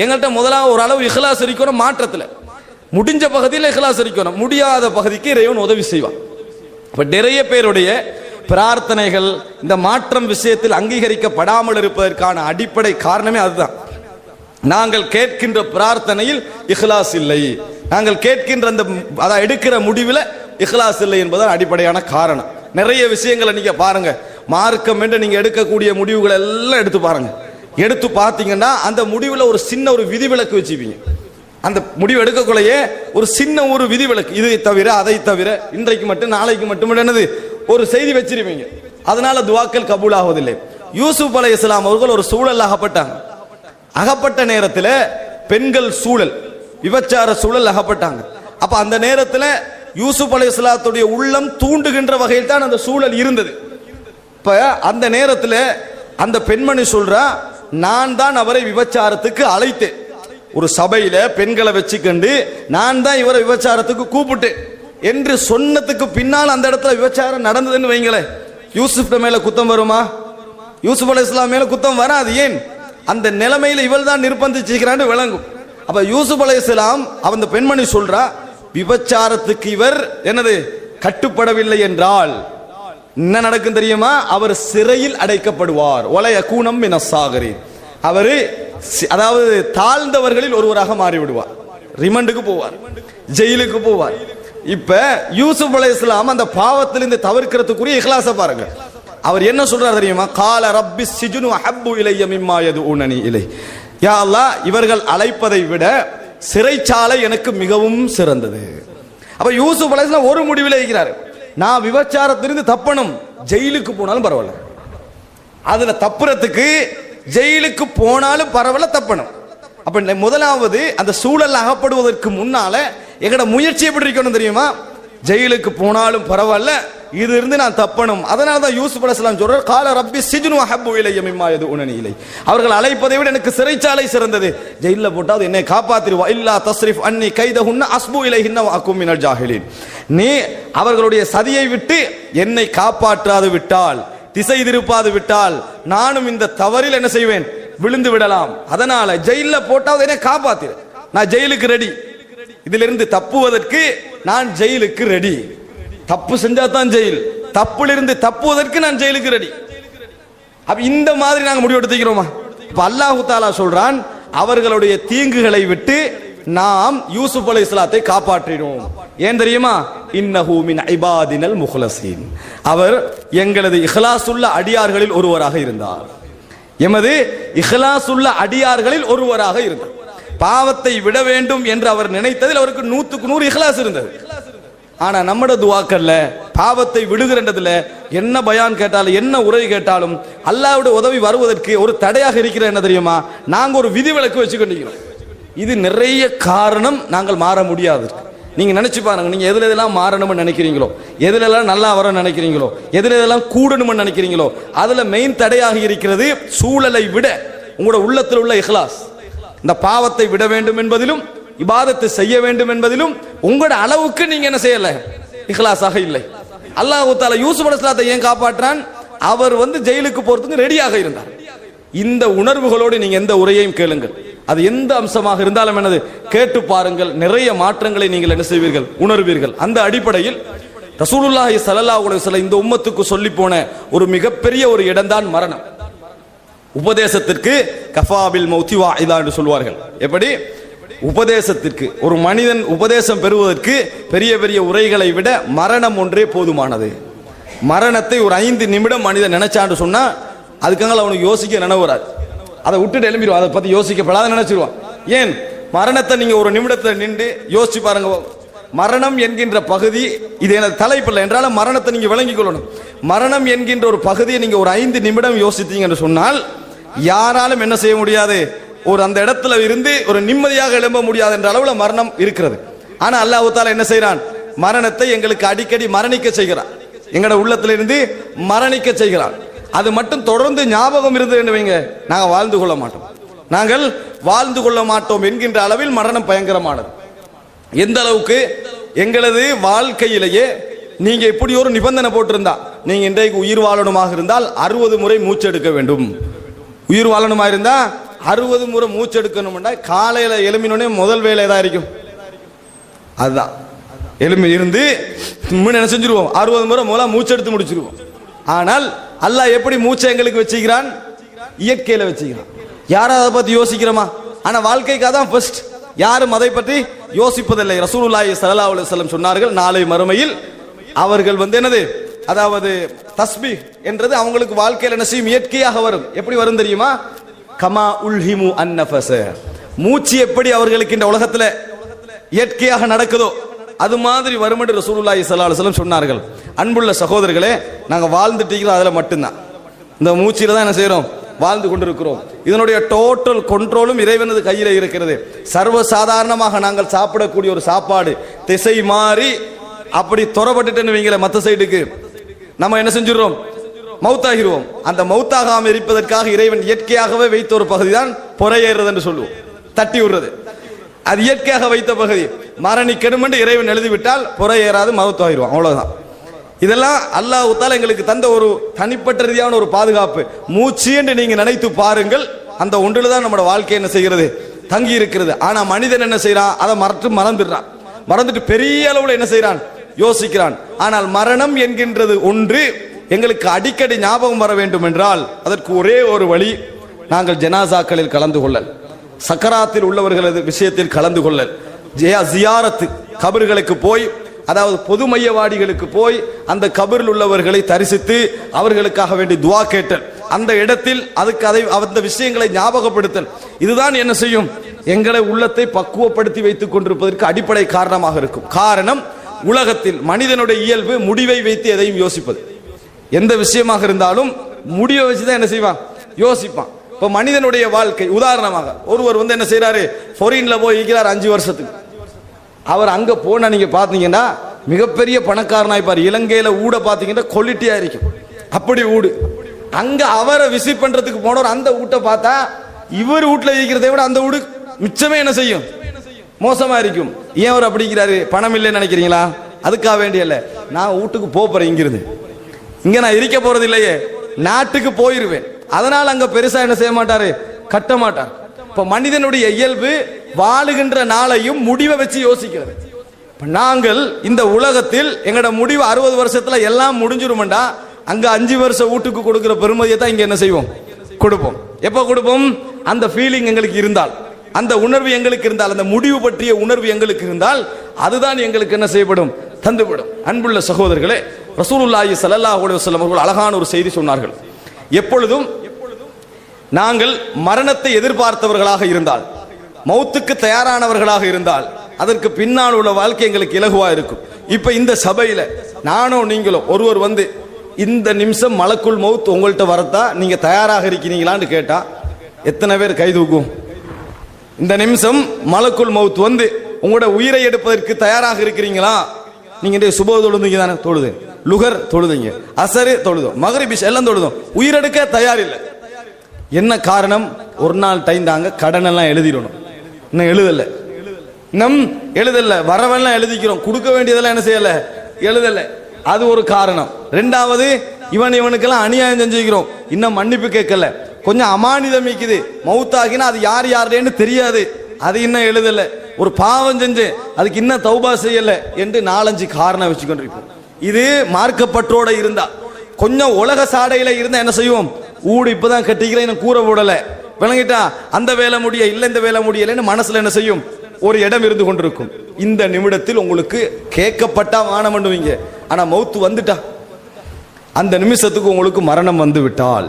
எங்கள்கிட்ட முதலாவது ஒரு அளவு இஹ்லாஸ் இருக்கணும். மாற்றத்துல முடிஞ்ச பகுதியில் இஹ்லாஸ் இருக்கணும், முடியாத பகுதிக்கு இறைவன் உதவி செய்வான். இப்ப நிறைய பேருடைய பிரார்த்தனைகள் இந்த மாற்றம் விஷயத்தில் அங்கீகரிக்கப்படாமல் இருப்பதற்கான அடிப்படை காரணமே அதுதான். நாங்கள் கேட்கின்ற பிரார்த்தனையில் இஹ்லாஸ் இல்லை, நாங்கள் கேட்கின்ற அந்த எடுக்கிற முடிவில் இஹ்லாஸ் இல்லை என்பதுதான் அடிப்படையான காரணம். நிறைய விஷயங்களை நீங்க பாருங்க, மார்க்கம் என்று நீங்க எடுக்கக்கூடிய முடிவுகள் எல்லாம் எடுத்து பாருங்க. எடுத்து பார்த்தீங்கன்னா அந்த முடிவில் ஒரு சின்ன ஒரு விதிவிலக்கு வச்சுப்பீங்க. அந்த முடிவு எடுக்கக்குள்ளேயே ஒரு சின்ன ஒரு விதிவிலக்கு, இதை தவிர அதை தவிர இன்றைக்கு மட்டும் நாளைக்கு மட்டும் என்னது ஒரு செய்தி வச்சிருப்பீங்க. அதனால துஆக்கள் கபூல் ஆவதில்லை. யூசுப் அலைஹிஸ்ஸலாம் அவர்கள் ஒரு சூழல் அகப்பட்டாங்க. அகப்பட்ட நேரத்தில் பெண்கள் சூழல், விபச்சார சூழல் அகப்பட்டாங்க. அப்ப அந்த நேரத்தில் யூசுப் அலைஹிஸ்ஸலாத்துடைய உள்ளம் தூண்டுகின்ற வகையில் தான் அந்த சூழல் இருந்தது. இப்ப அந்த நேரத்தில் அந்த பெண்மணி சொல்றா, நான் தான் அவரை விபச்சாரத்துக்கு அழைத்தேன். ஒரு சபையில பெண்களை வச்சுக்கண்டு நான் தான் இவரை விபச்சாரத்துக்கு கூப்பிட்டேன் என்று சொன்னதுக்கு பின்னால் அந்த இடத்துல விபச்சாரம் நடந்ததுன்னு வைங்களேன், யூசுப் மேல குத்தம் வருமா? யூசுப் அலைஹிஸ்ஸலாம் மேல குத்தம் வராது. ஏன்? அந்த நிலைமையில இவள் தான் நிர்பந்திச்சுக்கிறான்னு விளங்கும். அப்ப யூசுப் அலைஹிஸ்ஸலாம் அந்த பெண்மணி சொல்றா, விபச்சாரத்துக்கு இவர் என்னது கட்டுப்படவில்லை என்றால் என்ன நடக்கும் தெரியுமா? அவர் சிறையில் அடைக்கப்படுவார். ஒலைய கூனம் மினசாகரி, அவரு அதாவது தாழ்ந்தவர்களில் ஒருவராக மாறிவிடுவார், ரிமண்டுக்கு போவார், ஜெயிலுக்கு போவார். இப்ப யூசுப் அலைஹிஸ்ஸலாம் அந்த பாவத்திலிருந்து தவிர்க்கிறதுக்குரிய இஹ்லாஸ பாருங்க. அவர் என்ன சொல்றார் தெரியுமா? கால ரப்பி சிஜ்னு அஹப்பு இலைய மிம்மா யதுஊனனி இலை. யா அல்லாஹ், இவர்கள் அழைப்பதை விட சிறைச்சாலை எனக்கு மிகவும் சிறந்தது. அப்ப யூசுப் அலைஹிஸ்ஸலாம் ஒரு முடிவில் இருக்கிறார், நான் விபச்சாரத்திலிருந்து தப்பணும், ஜெயிலுக்கு போனாலும் பரவாயில்ல. அதுல தப்புறதுக்கு ஜெயிலுக்கு போனாலும் பரவாயில்ல, தப்பணும். அப்ப முதலாவது அந்த சூழல் அகப்படுவதற்கு முன்னால எங்கட முயற்சி எப்படி இருக்கணும் தெரியுமா? ஜெயிலுக்கு போனாலும் பரவாயில்ல, இது இருந்து நான் தப்பணும். அதனால தான் யூசுப் அலைஹிஸ்ஸலாம் சொல்றார், கால ரப்பி சிஜ்னு அஹப்பு இலைய மிம்மா யதுஊனனி இலை. அவர்கள் அழைப்பதை விட எனக்கு சிறைச்சாலை சிறந்தது. ஜெயில்ல போட்டாவது என்னை காப்பாத்திருவா. இல்லா தஸ்ரிஃப் அன்னி கைதஹுன்ன அஸ்பு இலைஹின்ன வ அகும் மினல் ஜாஹிலீன். நீ அவர்களுடைய சதியை விட்டு என்னை காப்பாற்றாது விட்டால், திசை திருப்பாது விட்டால் நானும் இந்த தவறில் என்ன செய்வேன்? விழுந்து விடலாம். அதனால ஜெயில போட்டாவது என்னை காப்பாத்திரு, நான் ஜெயிலுக்கு ரெடி. இதிலிருந்து தப்புவதற்கு நான் ஜெயிலுக்கு ரெடி. தப்பு செஞ்சா தான் ஜெயில், தப்புலிருந்து தப்புவதற்கு நான் ஜெயிலுக்கு ரெடி. அப்ப இந்த மாதிரி நாங்க முடிவு எடுத்துக்கிறோமா? இப்ப அல்லாஹ் தஆலா சொல்றான், அவர்களுடைய தீங்குகளை விட்டு நாம் யூசுப் அலைஹிஸ்ஸலாத்தை காப்பாற்றினோம். ஏன் தெரியுமா? இன்னஹு மின் இபாதினல் முஹ்லஸீன், அவர் எங்களது இஹ்லாசுள்ள அடியார்களில் ஒருவராக இருந்தார். எமது இஹ்லாசுள்ள அடியார்களில் ஒருவராக இருந்தார். பாவத்தை விட வேண்டும் என்று அவர் நினைத்ததில் அவருக்கு 100க்கு 100 இஹ்லாஸ் இருந்தது. ஆனா நம்மட துஆக்கல்ல பாவத்தை விடுகிறதுல என்ன பயான் கேட்டாலும் என்ன உரை கேட்டாலும் அல்லாஹ்வுடைய உதவி வருவதற்கு ஒரு தடையாக இருக்கிற என்ன தெரியுமா? நாங்க ஒரு விதிவிலக்கு வச்சுக்கொண்டிருக்கிறோம். இது நிறைய காரணம் நாங்கள் மாற முடியாது. நீங்க நினைச்சு பாருங்க, நீங்க எதுல எதெல்லாம் மாறணும்னு நினைக்கிறீங்களோ, எதுல எல்லாம் நல்லா வரணும்னு நினைக்கிறீங்களோ, எதுல எதெல்லாம் கூடணும்னு நினைக்கிறீங்களோ, அதுல மெயின் தடையாக இருக்கிறது சூழலை விட உங்களோட உள்ளத்தில் உள்ள இஹ்லாஸ். இந்த பாவத்தை விட வேண்டும் என்பதிலும் இபாதத்தை செய்ய வேண்டும் என்பதிலும் உங்களோட அளவுக்கு நீங்க என்ன செய்யல, இஹ்லாஸாக இல்லை. அல்லாஹ் தஆலா யூசுப் அலைஹிஸ்ஸலாத்தை ஏன் காப்பாற்றான்? அவர் ஜெயிலுக்கு போறதுக்கு ரெடியாக இருந்தார். இந்த உணர்வுகளோடு நீங்க எந்த உரையையும் கேளுங்கள், அது எந்த அம்சமாக இருந்தாலும் என்னது கேட்டு பாருங்கள், நிறைய மாற்றங்களை நீங்கள் என்ன செய்வீர்கள், உணர்வீர்கள். அந்த அடிப்படையில் ரசூலுல்லாஹி ஸல்லல்லாஹு அலைஹி வஸல்லம் இந்த உம்மத்துக்கு சொல்லி போன ஒரு மிகப்பெரிய ஒரு இடம்தான் மரணம். உபதேசத்திற்கு கஃபாபில் மௌத்தி வாஇதா என்று சொல்வார்கள். எப்படி? உபதேசத்திற்கு ஒரு மனிதன் உபதேசம் பெறுவதற்கு பெரிய பெரிய உரைகளை விட மரணம் ஒன்றே போதுமானது. மரணத்தை ஒரு 5 நிமிடம் மனிதன் நினைச்சான்னு சொன்னா அதுக்காக அவனுக்கு யோசிக்க நினைவு வராது. அதை விட்டுட்டு எழும்பிடுவான், அதை பத்தி யோசிக்கப்படாத நினைச்சிருவான். ஏன்? மரணத்தை நீங்க ஒரு நிமிடத்தை நின்று யோசிச்சு பாருங்க. மரணம் என்கின்ற பகுதி இது எனது தலைப்பில்லை என்றாலும் மரணத்தை நீங்க விளங்கிக் கொள்ளணும். மரணம் என்கின்ற ஒரு பகுதியை நீங்க ஒரு 5 நிமிடம் யோசித்தீங்க என்று சொன்னால் யாராலும் என்ன செய்ய முடியாது, ஒரு அந்த இடத்துல இருந்து ஒரு நிம்மதியாக எழும்ப முடியாது என்ற அளவுல மரணம் இருக்கிறது. ஆனா அல்லாஹ் தஆலா என்ன செய்றான்? மரணத்தை எங்களுக்கு அடிக்கடி மரணிக்க செய்கிறான், எங்கட உள்ளத்துல இருந்து மரணிக்க செய்கிறான். அது மட்டும் தொடர்ந்து ஞாபகம் இருந்தது வைங்க, நாங்க வாழ்ந்து கொள்ள மாட்டோம், நாங்கள் வாழ்ந்து கொள்ள மாட்டோம் என்கின்ற அளவில் மரணம் பயங்கரமானது. எந்த அளவுக்கு எங்களது வாழ்க்கையிலேயே நீங்க இப்படி ஒரு நிபந்தனை போட்டிருந்தா, நீங்க இன்றைக்கு உயிர் வாழணுமாக இருந்தால் 60 முறை மூச்செடுக்க வேண்டும். உயிர் வாழணுமா இருந்தா 60 முறை மூச்செடுக்கணும்னா காலையில எழும்பினோடனே முதல் வேலை தான் இருக்கும். அதுதான் எழும்பி இருந்து என்ன செஞ்சிருவோம், 60 முறை முதல்ல மூச்செடுத்து முடிச்சிருவோம். ஆனால் அல்லாஹ் எப்படி மூச்சை எங்களுக்கு வச்சுக்கிறான்? இயற்கையில வச்சுக்கிறான். யாரும் அதை பத்தி யோசிக்கிறோமா? ஆனா வாழ்க்கைக்கு அதான் ஃபர்ஸ்ட். யாரும் அதை பற்றி யோசிப்பதில்லை. ரசூலுல்லாஹி ஸல்லல்லாஹு அலைஹி வஸல்லம் சொன்னார்கள், நாளை மறுமையில் அவர்கள் என்னது, அதாவது தஸ்பீஹ் என்றது அவங்களுக்கு வாழ்க்கையில் என்ன செய்யும், இயற்கையாக வரும். எப்படி வரும் தெரியுமா? கமா உல்ஹிமு அன்னஃபஸ, மூச்சு எப்படி அவர்களுக்கு இந்த உலகத்துல இயற்கையாக நடக்குதோ அது மாதிரி வரும் என்று ரசூலுல்லாஹி ஸல்லல்லாஹு அலைஹி வஸல்லம் சொன்னார்கள். அன்புள்ள சகோதரர்களே, நாங்க வாழ்ந்துட்டீங்களோ அதுல மட்டும்தான், இந்த மூச்சில தான் என்ன செய்யறோம், வாழ்ந்து கொண்டிருக்கிறோம். இதனுடைய டோட்டல் கண்ட்ரோலும் இறைவனது கையில இருக்கிறது. சர்வ சாதாரணமாக நாங்கள் சாப்பிடக்கூடிய ஒரு சாப்பாடு திசை மாறி அப்படி துறப்பட்டுன்னு வைங்கள மற்ற சைடுக்கு நம்ம என்ன செஞ்சிடறோம், மௌத்தாகிடுவோம். அந்த மௌத்தாகாம இருப்பதற்காக இறைவன் இயற்கையாகவே வைத்த ஒரு பகுதி தான் பொறையேறுறது என்று சொல்லுவோம், தட்டி விடுறது. அது இயற்கையாக வைத்த பகுதி. மரணிக்கணும் என்று இறைவன் எழுதிவிட்டால் பொறையேறாது, மௌத்தாகிடுவோம், அவ்வளவுதான். இதெல்லாம் அல்லாஹ் தஆலா எங்களுக்கு தந்த ஒரு தனிப்பட்ட ரீதியான ஒரு பாதுகாப்பு. மூச்சு என்று நீங்க நினைத்து பாருங்கள், அந்த ஒன்றில் தான் நம்மளோட வாழ்க்கை என்ன செய்கிறது, தங்கி இருக்கிறது. ஆனா மனிதன் என்ன செய்யறான், அதை மறந்துடுறான். மறந்துட்டு பெரிய அளவுல என்ன செய்யறான், யோசிக்கிறான். ஆனால் மரணம் என்கின்றது ஒன்று எங்களுக்கு அடிக்கடி ஞாபகம் வர வேண்டும் என்றால் அதற்கு ஒரே ஒரு வழி, நாங்கள் ஜனாசாக்களில் கலந்து கொள்ளல், சக்கராத்தில் உள்ளவர்களது விஷயத்தில் கலந்து கொள்ளல், ஜியாரத்து, கபர்களுக்கு போய், அதாவது பொது மையவாடிகளுக்கு போய் அந்த கபரில் உள்ளவர்களை தரிசித்து அவர்களுக்காக வேண்டி துவா கேட்டல், அந்த இடத்தில் அதுக்கு அந்த விஷயங்களை ஞாபகப்படுத்தல், இதுதான் என்ன செய்யும், எங்களை உள்ளத்தை பக்குவப்படுத்தி வைத்துக் கொண்டிருப்பதற்கு அடிப்படை காரணமாக இருக்கும். காரணம், உலகத்தில் மனிதனுடைய இயல்பு முடிவை வைத்து எதையும் யோசிப்பது. எந்த விஷயமாக இருந்தாலும் முடிவை வச்சுதான் என்ன செய்வான், யோசிப்பான். இப்ப மனிதனுடைய வாழ்க்கை, உதாரணமாக ஒருவர் என்ன செய்யறாரு, ஃபாரின்ல போய் இருக்கிறார் 5 வருஷத்துக்கு. அவர் அங்க போனா நீங்க பாத்தீங்கன்னா மிகப்பெரிய பணக்காரனாய்ப்பார். இலங்கையில ஊட பாத்தீங்கன்னா குவாலிட்டியா இருக்கும், அப்படி ஊடு. அங்க அவரை விசிட் பண்றதுக்கு போனவர் அந்த ஊட்ட பார்த்தா இவர் வீட்டுல இருக்கிறதை விட அந்த வீடு மிச்சமே என்ன செய்யும், மோசமா இருக்கும். ஏன் அவர் அப்படிங்கிறாரு, பணம் இல்லைன்னு நினைக்கிறீங்களா? அதுக்காக வேண்டிய இல்ல, நான் வீட்டுக்கு போறேன், இங்கிருந்து இங்க நான் இருக்க போறது இல்லையே, நாட்டுக்கு போயிருவேன். அதனால அங்க பெருசா என்ன செய்ய மாட்டாரு, கட்ட மாட்டார். இப்ப மனிதனுடைய இயல்பு வாழுகின்ற நாளையும் முடிவை வச்சு யோசிக்கிறது. நாங்கள் இந்த உலகத்தில் எங்கட முடிவு 60 வருஷத்துல எல்லாம் முடிஞ்சிருமெண்டா அங்க 5 வருஷம் வீட்டுக்கு கொடுக்கிற பெருமதியை தான் இங்க என்ன செய்வோம், கொடுப்போம். எப்ப கொடுப்போம், அந்த ஃபீலிங் எங்களுக்கு இருந்தால், அந்த உணர்வு எங்களுக்கு இருந்தால், அந்த முடிவு பற்றிய உணர்வு எங்களுக்கு இருந்தால் அதுதான் எங்களுக்கு என்ன செய்யப்படும், தந்துவிடும். அன்புள்ள சகோதரர்களே, ரசூலுல்லாஹி ஸல்லல்லாஹு அலைஹி வஸல்லம் அவர்கள் அழகான ஒரு செய்தி சொன்னார்கள். எப்பொழுதும் நாங்கள் மரணத்தை எதிர்பார்த்தவர்களாக இருந்தால், மௌத்துக்கு தயாரானவர்களாக இருந்தால் அதற்கு பின்னால் உள்ள வாழ்க்கை எங்களுக்கு இலகுவா இருக்கும். இப்ப இந்த சபையில நானோ நீங்களோ ஒருவர் இந்த நிமிஷம் மலக்குல் மௌத் உங்கள்கிட்ட வரத்தா நீங்க தயாராக இருக்கிறீங்களான்னு கேட்டா எத்தனை பேர் கை தூக்கும்? இந்த நிமிஷம் மலக்குல் மௌத் உங்களோட உயிரை எடுப்பதற்கு தயாராக இருக்கிறீங்களா? நீங்க சுப தொழுதுங்க தானே, தொழுது லுகர் தொழுதுங்க, அசரு தொழுதும், மகரிபிஷ் எல்லாம் தொழுதும், உயிரெடுக்க தயார் இல்லை. என்ன காரணம்? ஒரு நாள் டைம் தாங்க, கடன் எல்லாம் எழுதிடணும், இன்னும் எழுதல, வரவெல்லாம் எழுதிக்கிறோம், கொடுக்க வேண்டியதெல்லாம் என்ன செய்யல, எழுதல, அது ஒரு காரணம். ரெண்டாவது, இவனுக்கெல்லாம் அநியாயம் செஞ்சுக்கிறோம், இன்னும் மன்னிப்பு கேட்கல, கொஞ்சம் அமானிதம் இருக்குது, மௌத்தாகினா அது யார் யாருன்னு தெரியாது, அது இன்னும் எழுதல, ஒரு பாவம் செஞ்சு அதுக்கு இன்னும் தௌபா செய்யல என்று 4-5 காரணம் வச்சுக்கொண்டிருப்போம். இது மார்க்கப்பற்றோட இருந்தா, கொஞ்சம் உலக சாடையில இருந்தா என்ன செய்வோம், ஊடு இப்பதான் கட்டிக்கிறேன், இன்னும் கூரை போடல, விளங்கிட்டா, அந்த வேலை முடிய இல்ல இந்த வேலை முடியலன்னு மனசுல என்ன செய்யும், ஒரு இடம் இருந்து கொண்டிருக்கும். இந்த நிமிடத்தில் உங்களுக்கு கேட்கப்பட்டா வானம் பண்ணுவீங்க, ஆனா மௌத்து வந்துட்டா, அந்த நிமிஷத்துக்கு உங்களுக்கு மரணம் வந்து விட்டால்,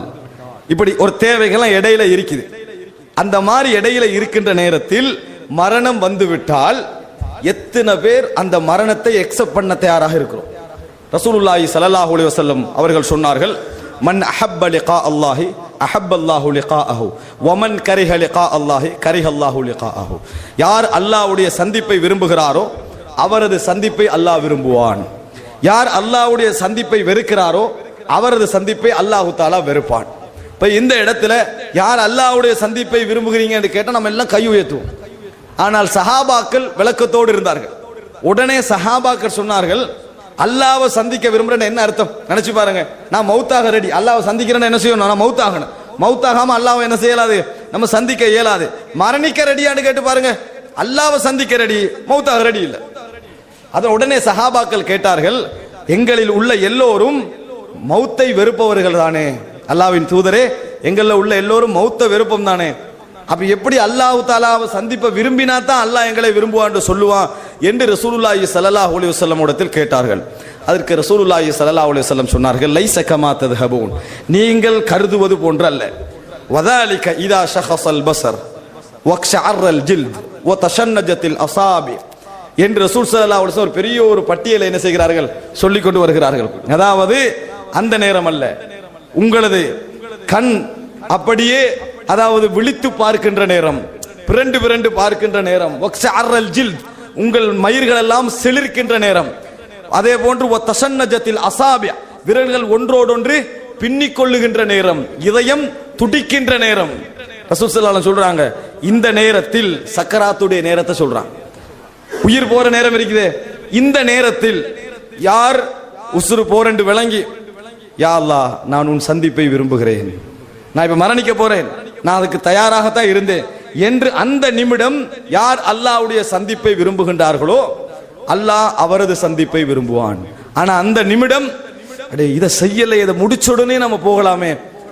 இப்படி ஒரு தேவைகள்லாம் இடையில இருக்குது. அந்த மாதிரி இடையில இருக்கின்ற நேரத்தில் மரணம் வந்து விட்டால் எத்தனை பேர் அந்த மரணத்தை எக்ஸெப்ட் பண்ண தயாராக இருக்கிறோம்? ரசூலுல்லாஹி ஸல்லல்லாஹு அலைஹி வஸல்லம் அவர்கள் சொன்னார்கள், மன் அஹப்ப லிகா அல்லாஹி அஹப்ப அல்லாஹு லிகாஅஹு வமன் கரிஹ லிகா அல்லாஹி கரிஹ அல்லாஹு லிகாஅஹு. யார் அல்லாஹ்வுடைய சந்திப்பை விரும்புகிறாரோ அவரது சந்திப்பை அல்லாஹ் விரும்புவான். யார் அல்லாஹ்வுடைய சந்திப்பை வெறுக்கிறாரோ அவரது சந்திப்பை அல்லாஹ் தஆலா வெறுப்பான். இப்ப இந்த இடத்துல யார் அல்லாஹ்வுடைய சந்திப்பை விரும்புகிறீங்க என்று கேட்டால் நம்ம எல்லாம் கை உயர்த்துவோம். ஆனால் சஹாபாக்கள் விளக்கத்தோடு இருந்தார்கள். உடனே சஹாபாக்கள் சொன்னார்கள், அல்லாஹ்வை சந்திக்க விரும்புறேன்னு என்ன அர்த்தம் நினைச்சு பாருங்க. நான் மௌத்தாக ரெடி, அல்லாஹ்வை சந்திக்கிறேன்னு என்ன செய்யணும், நான் மௌத்தாகணும். மௌத்தாகாம அல்லாஹ்வை என்ன செய்யலாது, நம்ம சந்திக்க இயலாது. மரணிக்க ரெடியான்னு கேட்டு பாருங்க, அல்லாஹ்வை சந்திக்க ரெடி, மௌத்தாக ரெடி இல்லை. அத உடனே சஹாபாக்கள் கேட்டார்கள், எங்களில் உள்ள எல்லோரும் மௌத்தை வெறுப்பவர்கள் தானே அல்லாஹ்வின் தூதரே, எங்களில் உள்ள எல்லோரும் மௌத்த வெறுப்பம் தானே, அப்ப எப்படி அல்லாஹ் தஆலாவை சந்திப்ப விரும்பினா தான் அல்லாஹ் எங்களை விரும்புவான் சொல்லுவான் என்று ரசூலுல்லாஹி ஸல்லல்லாஹு அலைஹி வஸல்லம் இடத்தில் கேட்டார்கள். அதற்கு ரசூலுல்லாஹி ஸல்லல்லாஹு அலைஹி வஸல்லம் சொன்னார்கள், லைஸ கமா தத்ஹபூன், நீங்கள் கருதுவது போன்று அல்ல. வதாலிக இதா ஷஹஸல் பஸர் வக்ஷஅர்ரல் ஜில்த் வதஷன்னஜத்தில் அஸாபி என்று ரசூல் ஸல்லல்லாஹு அலைஹி வஸல்லம் ஒரு பெரிய ஒரு பட்டியலை என்ன செய்கிறார்கள், சொல்லிக் கொண்டு வருகிறார்கள். அதாவது அந்த நேரம் அல்ல, உங்களது கண் அப்படியே அதாவது விழித்து பார்க்கின்ற நேரம், பிறண்டு பிறண்டு பார்க்கின்ற நேரம், உங்கள் மயிர்கள் எல்லாம் செழிர்க்கின்ற நேரம், அதே போன்று தஷன்னஜத்தில் அசாபியா, விரல்கள் ஒன்றோடொன்று பின்னிக் கொள்ளுகின்ற நேரம், இதயம் துடிக்கின்ற நேரம். ரசூல் ஸல்லல்லாஹு அலைஹி வஸல்லம் சொல்றாங்க, இந்த நேரத்தில் சக்கராத்துடைய நேரத்தை சொல்றாங்க, உயிர் போற நேரம் இருக்குது. இந்த நேரத்தில் யார் உசுறு போறென்று விளங்கி, யா அல்லாஹ் நான் உன் சந்திப்பை விரும்புகிறேன், நான் இப்ப மரணிக்க போறேன், நான் அதுக்கு தயாராகத்தான் இருந்தேன் என்று அந்த நிமிடம் யார் அல்லாஹ்வுடைய சந்திப்பை விரும்புகின்றார்களோ அல்லாஹ் அவரது சந்திப்பை விரும்புவான். ஆனா அந்த நிமிடம் அடே இதை செய்யலை, இதை முடிச்சுடனே நம்ம போகலாமே,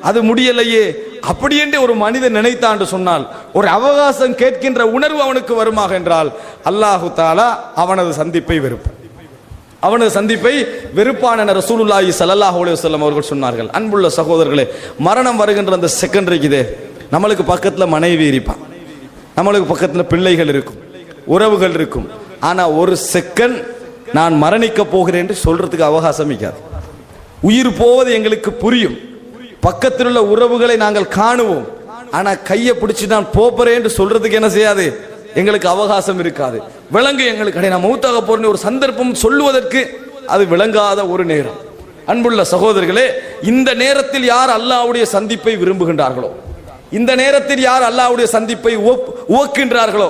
அது முடியலையே அப்படி என்று ஒரு மனிதன் நினைத்தான் சொன்னால், ஒரு அவகாசம் கேட்கின்ற உணர்வு அவனுக்கு வருமாக என்றால் அல்லாஹு தஆலா அவனது சந்திப்பை வெறுப்பான், அவனது சந்திப்பை வெறுப்பான் என ரசூலுல்லாஹி ஸல்லல்லாஹு அலைஹி வஸல்லம் அவர்கள் சொன்னார்கள். அன்புள்ள சகோதரர்களே, மரணம் வருகின்ற அந்த செகண்ட் இருக்குதே, நம்மளுக்கு பக்கத்துல மனைவி இருப்பான், நம்மளுக்கு பக்கத்துல பிள்ளைகள் இருக்கும், உறவுகள் இருக்கும். ஆனா ஒரு செகண்ட் நான் மரணிக்க போகிறேன் என்று சொல்றதுக்கு அவகாசம் இருக்காது. உயிர் போவது எங்களுக்கு புரியும், பக்கத்தில் உள்ள உறவுகளை நாங்கள் காணுவோம், ஆனா கையை பிடிச்சு நான் போறேன் என்று சொல்றதுக்கு என்ன செய்யாது, எங்களுக்கு அவகாசம் இருக்காது. விளங்கு எங்களுக்கு நான் மௌத்தாக போறேன் ஒரு சந்தர்ப்பம் சொல்லுவதற்கு அது விளங்காத ஒரு நேரம். அன்புள்ள சகோதரர்களே, இந்த நேரத்தில் யார் அல்லாஹ்வுடைய சந்திப்பை விரும்புகின்றார்களோ, இந்த நேரத்தில் யார் அல்லாஹ்வுடைய சந்திப்பை உவக்கின்றார்களோ,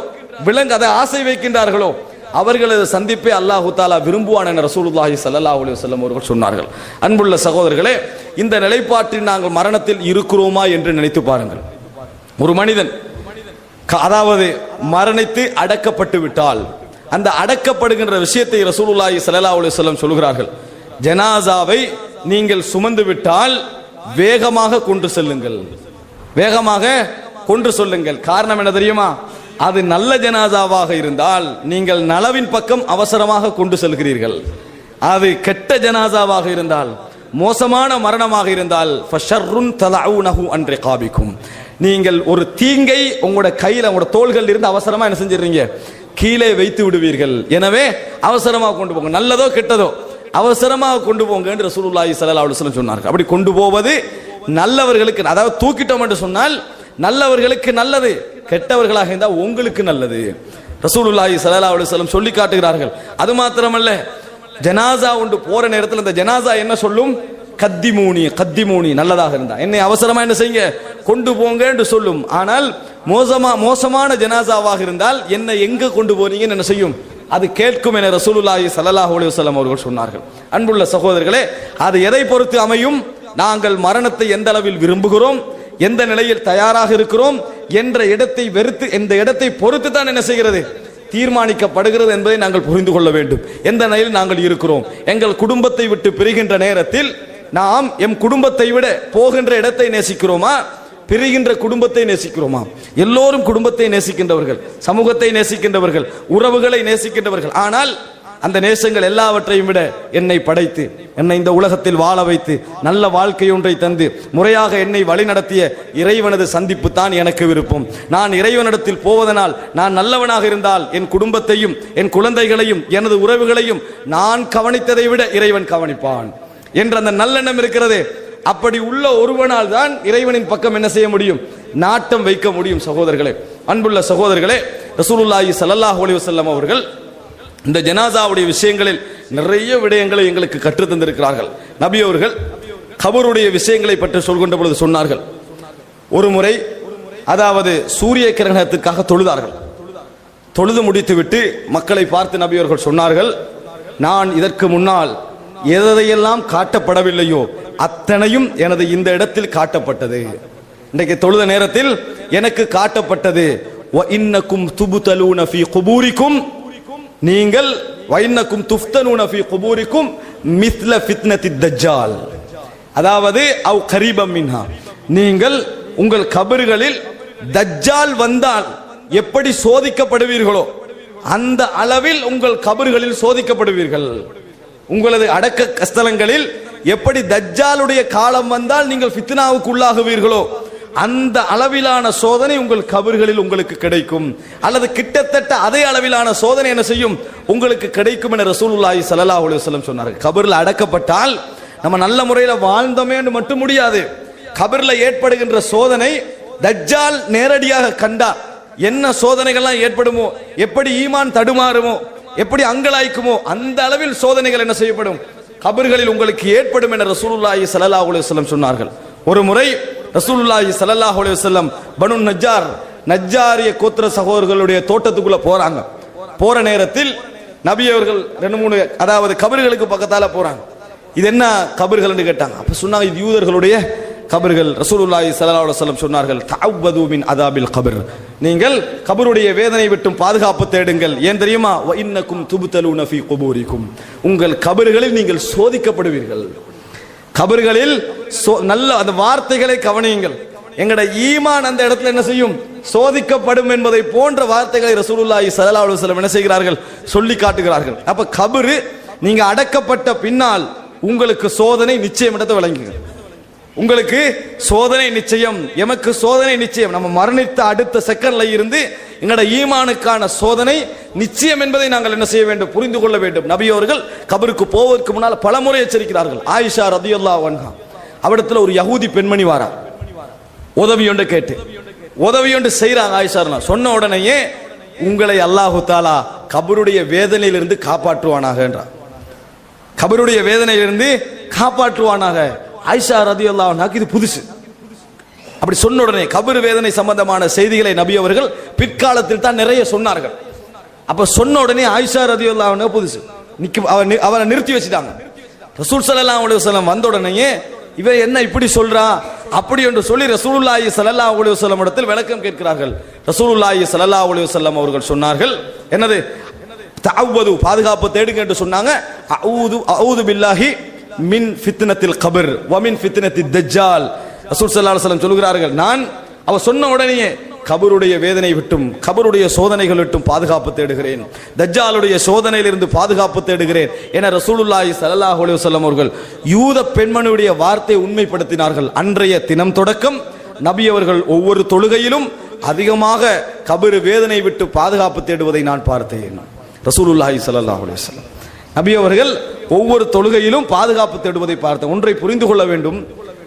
அதை ஆசை வைக்கின்றார்களோ, அவர்களது சந்திப்பை அல்லாஹு தஆலா விரும்புவான் என ரசூலுல்லாஹி ஸல்லல்லாஹு அலைஹி வஸல்லம் அவர்கள் சொன்னார்கள். அன்புள்ள சகோதரர்களே, இந்த நிலைப்பாட்டில் நாங்கள் மரணத்தில் இருக்கிறோமா என்று நினைத்து பாருங்கள். ஒரு மனிதன் அதாவது மரணித்து அடக்கப்பட்டு விட்டால், அந்த அடக்கப்படுகின்ற விஷயத்தை ரசூலுல்லாஹி ஸல்லல்லாஹு அலைஹி வஸல்லம் சொல்கிறார்கள், ஜனாசாவை நீங்கள் சுமந்து விட்டால் வேகமாக கொண்டு செல்லுங்கள், வேகமாக கொண்டு சொல்லுங்கள். காரணம் என்ன தெரியுமா, அது நல்ல ஜனாசாவாக இருந்தால் நீங்கள் நலவின் பக்கம் அவசரமாக கொண்டு செல்கிறீர்கள், அது கெட்ட ஜனாசாவாக இருந்தால், மோசமான மரணமாக இருந்தால் ஃபஷர்ருன் தலஊனஹு அன் ரிகாபிக்கும், நீங்கள் ஒரு தீங்கை உங்களோட கையில் உங்களோட தோள்கள் இருந்து அவசரமா என்ன செஞ்சிடுறீங்க, கீழே வைத்து விடுவீர்கள். எனவே அவசரமாக கொண்டு போங்க, நல்லதோ கெட்டதோ அவசரமாக கொண்டு போங்க என்று ரசூலுல்லாஹி ஸல்லல்லாஹு அலைஹி வஸல்லம் சொன்னார்கள். அப்படி கொண்டு போவது நல்லவர்களுக்கு, அதாவது தூக்கிட்டோம் என்று சொன்னால் நல்லவர்களுக்கு நல்லது, கெட்டவர்களாக இருந்தால் உங்களுக்கு நல்லது. ரசூலுல்லாஹி ஸல்லல்லாஹு அலைஹி வஸல்லம் சொல்லி காட்டுகிறார்கள். அது மாத்திரமல்ல, ஜனாசா ஒன்று போற நேரத்தில் அந்த ஜனாசா என்ன சொல்லும், கத்திமூனி கத்திமூனி, நல்லதாக இருந்தா என்னை அவசரமா என்ன செய்யுங்க கொண்டு போங்க என்று சொல்லும். ஆனால் மோசமான ஜனாசாவாக இருந்தால் என்னை எங்க கொண்டு போறீங்கன்னு என்ன செய்யும், அது கேட்கும் என ரசூலுல்லாஹி ஸல்லல்லாஹு அலைஹி வஸல்லம் அவர்கள் சொன்னார்கள். அன்புள்ள சகோதரர்களே, அது எதை பொறுத்து அமையும், நாங்கள் மரணத்தை எந்த அளவில் விரும்புகிறோம், எந்த நிலையில் தயாராக இருக்கிறோம் என்ற இடத்தை வெறுத்து, எந்த இடத்தை பொறுத்து தான் என்ன செய்கிறது, தீர்மானிக்கப்படுகிறது என்பதை நாங்கள் புரிந்து கொள்ள வேண்டும். எந்த நிலையில் நாங்கள் இருக்கிறோம், எங்கள் குடும்பத்தை விட்டு பிரிகின்ற நேரத்தில் நாம் எம் குடும்பத்தை விட போகின்ற இடத்தை நேசிக்கிறோமா, பிரிகின்ற குடும்பத்தை நேசிக்கிறோமா? எல்லோரும் குடும்பத்தை நேசிக்கின்றவர்கள், சமூகத்தை நேசிக்கின்றவர்கள், உறவுகளை நேசிக்கின்றவர்கள். ஆனால் அந்த நேசங்கள் எல்லாவற்றையும் விட என்னை படைத்து என்னை இந்த உலகத்தில் வாழ வைத்து நல்ல வாழ்க்கை ஒன்றை தந்து முறையாக என்னை வழிநடத்திய இறைவனது சந்திப்பு தான் எனக்கு விருப்பம். நான் இறைவனிடத்தில் போவதனால் நான் நல்லவனாக இருந்தால் என் குடும்பத்தையும் என் குழந்தைகளையும் எனது உறவுகளையும் நான் கவனித்ததை விட இறைவன் கவனிப்பான் என்ற அந்த நல்லெண்ணம் இருக்கிறது. அப்படி உள்ள ஒருவனால் தான் இறைவனின் பக்கம் என்ன செய்ய முடியும், நாட்டம் வைக்க முடியும். சகோதரர்களே, அன்புள்ள சகோதரர்களே, ரசூலுல்லாஹி ஸல்லல்லாஹு அலைஹி வஸல்லம் அவர்கள் இந்த ஜனாசாவுடைய விஷயங்களில் நிறைய விடயங்களை எங்களுக்கு கற்றுத் தந்திருக்கிறார்கள். நபி அவர்கள் கபருடைய விஷயங்களை பற்றி சொல்கின்ற பொழுது சொன்னார்கள், ஒரு முறை அதாவது சூரிய கிரகணத்திற்காக தொழுதார்கள். தொழுது முடித்துவிட்டு மக்களை பார்த்து நபி அவர்கள் சொன்னார்கள், நான் இதற்கு முன்னால் எதையெல்லாம் காட்டப்படவில்லையோ அத்தனையும் எனது இந்த இடத்தில் காட்டப்பட்டது. இன்றைக்கு தொழுத நேரத்தில் எனக்கு காட்டப்பட்டது, வ இன்னக்கும் துப்தலூன ஃபீ குபூரிக்கும், நீங்கள் வைன்னக்கும் துஃப்தனூன ஃபீ குபூரிக்கும் மிஸ்ல ஃபித்னத்தி தஜ்ஜால், அதாவது அவ் கரீபம் மின்ஹா, நீங்கள் உங்கள் கபர்களில் தஜ்ஜால் வந்தால் எப்படி சோதிக்கப்படுவீர்களோ அந்த அளவில் உங்கள் கபர்களில் சோதிக்கப்படுவீர்கள். உங்களது அடக்க கஸ்தலங்களில் எப்படி தஜ்ஜாலுடைய காலம் வந்தால் நீங்கள் ஃபித்னாவுக்கு உள்ளாகுவீர்களோ அந்த அளவிலான சோதனை உங்கள் கபர்களில் உங்களுக்கு கிடைக்கும், அல்லது கிட்டத்தட்ட அதே அளவிலான சோதனை என்ன செய்யும், உங்களுக்கு கிடைக்கும் என ரசூலுல்லாஹி ஸல்லல்லாஹு அலைஹி வஸல்லம் சொன்னார்கள். கபர்ல அடக்கப்பட்டால் நம்ம நல்ல முறையில் வாழ்ந்தோமே என்று மட்டும் முடியாது. கபர்ல ஏற்படுகின்ற சோதனை தஜ்ஜால் நேரடியாக கண்டா என்ன சோதனைகள்லாம் ஏற்படுமோ, எப்படி ஈமான் தடுமாறுமோ, எப்படி அங்கலாய்க்குமோ அந்த அளவில் சோதனைகள் என்ன செய்யப்படும், கபர்களில் உங்களுக்கு ஏற்படும் என ரசூலுல்லாஹி ஸல்லல்லாஹு அலைஹி வஸல்லம் சொன்னார்கள். ஒரு முறை ரசூலுல்லாஹி ஸல்லல்லாஹு அலைஹி வஸல்லம் பனு நஜ்ஜாரிய கோத்திர சகோதரர்களுடைய தோட்டத்துக்குள்ள போறாங்க. போற நேரத்தில் நபி அவர்கள் 2-3 அதாவது கபர்களுக்கு பக்கத்தால போறாங்க. இது என்ன கபர்கள் என்று கேட்டாங்க. அப்ப சொன்னாங்க, இது யூதர்களுடைய கபர்கள். ரசூலுல்லாஹி ஸல்லல்லாஹு அலைஹி வஸல்லம் சொன்னார்கள், தஅவ்வது மின் அதாபில் கபர், நீங்கள் கபருடைய வேதனை விட்டும் பாதுகாப்பு தேடுங்கள். ஏன் தெரியுமா, வ இன்னக்கும் துப்தலூன ஃபீ குபூரிக்கும், உங்கள் கபர்களில் நீங்கள் சோதிக்கப்படுவீர்கள். கபர்களில் நல்ல அந்த வார்த்தைகளை கவனியுங்கள். எங்கட ஈமான் அந்த இடத்துல என்ன செய்யும், சோதிக்கப்படும் என்பதை போன்ற வார்த்தைகளை ரசூலுல்லாஹி ஸல்லல்லாஹு அலைஹி வஸல்லம் என்ன செய்கிறார்கள், சொல்லி காட்டுகிறார்கள். அப்ப கபரு நீங்க அடக்கப்பட்ட பின்னால் உங்களுக்கு சோதனை நிச்சயம் இடத்தை விளங்குங்க. உங்களுக்கு சோதனை நிச்சயம், எமக்கு சோதனை நிச்சயம். நம்ம மரணித்த அடுத்த செகண்ட்ல இருந்து எங்களோட ஈமானுக்கான சோதனை நிச்சயம் என்பதை நாங்கள் என்ன செய்ய வேண்டும், புரிந்து கொள்ள வேண்டும். நபி அவர்கள் கபருக்கு போவதற்கு முன்னால் பலமுறை எச்சரிக்கிறார்கள். ஆயிஷா ரதியல்லாஹு அன்ஹா அவரிடத்துல ஒரு யஹூதி பெண்மணி வாரா, உதவி ஒன்று கேட்டு உதவி ஒன்று செய்யறாங்க. ஆயிஷா சொன்ன உடனேயே உங்களை அல்லாஹு தாலா கபருடைய வேதனையிலிருந்து காப்பாற்றுவானாக என்றார். கபருடைய வேதனையிலிருந்து காப்பாற்றுவானாக. ஆயிஷா ரதியல்லாஹு அன்ஹாக்கு இது புதுசு. அப்படி சொன்ன உடனே கபர் வேதனை சம்பந்தமான செய்திகளை நபி அவர்கள் பிற்காலத்தில் தான் நிறைய சொன்னார்கள். அப்ப சொன்ன உடனே ஆயிஷா ரதியல்லாஹு அன்ஹா புதுசு அவரை நிறுத்தி வச்சுட்டாங்க. ரசூல் ஸல்லல்லாஹு அலைஹி வஸல்லம் வந்த உடனே இவ என்ன இப்படி சொல்றா அப்படி என்று சொல்லி ரசூலுல்லாஹி ஸல்லல்லாஹு அலைஹி வஸல்லம் இடத்தில் விளக்கம் கேட்கிறார்கள். ரசூலுல்லாஹி ஸல்லல்லாஹு அலைஹி வஸல்லம் அவர்கள் சொன்னார்கள், என்னது, தஅவ்வது, பாதுகாப்பு தேடுங்க என்று சொன்னாங்க. அஊது பில்லாஹி மின் ஃபித்னத்தில் கபர் வ மின் ஃபித்னத்தித் தஜ்ஜால். ரசூல் ஸல்லல்லாஹு அலைஹி வஸல்லம் சொல்கிறார்கள், நான் அவ சொன்ன உடனே கபருடைய வேதனை விட்டும் கபருடைய சோதனைகள் விட்டும் பாதுகாப்பு தேடுகிறேன், தஜ்ஜாலுடைய சோதனையிலிருந்து பாதுகாப்பு தேடுகிறேன் என ரசூலுல்லாஹி ஸல்லல்லாஹு அலைஹி வஸல்லம் அவர்கள் யூத பெண்மணியுடைய வார்த்தை உண்மைப்படுத்தினார்கள். அன்றைய தினம் தொடக்கம் நபி அவர்கள் ஒவ்வொரு தொழுகையிலும் அதிகமாக கபரு வேதனை விட்டு பாதுகாப்பு தேடுவதை நான் பார்த்தேன். ரசூலுல்லாஹி ஸல்லல்லாஹு அலைஹி வஸல்லம் நபி அவர்கள் ஒவ்வொரு தொழுகையிலும் பாதுகாப்பு தேடுவதை பார்த்தேன். ஒன்றை புரிந்து கொள்ள வேண்டும்,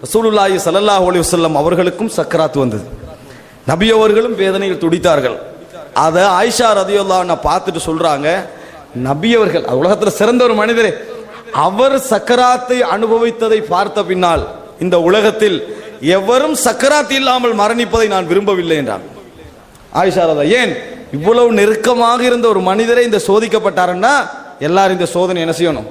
ரசூலுல்லாஹி ஸல்லல்லாஹு அலைஹி வஸல்லம் அவர்களுக்கும் சக்கராத் வந்தது. நபி அவர்களும் வேதனையில் துடித்தார்கள். அதை ஆயிஷா ரதியல்லாஹு அன்ஹா பார்த்துட்டு சொல்றாங்க, நபி அவர்கள் உலகத்தில் சிறந்த ஒரு மனிதரே, அவர் சக்கராத்தை அனுபவித்ததை பார்த்த பின்னால் இந்த உலகத்தில் எவரும் சக்கராத் இல்லாமல் மரணிப்பதை நான் விரும்பவில்லை என்றான் ஆயிஷா ரதி. ஏன், இவ்வளவு நெருக்கமாக இருந்த ஒரு மனிதரை இந்த சோதிக்கப்பட்டாருன்னா எல்லாரும் இந்த சோதனை என்ன செய்யணும்,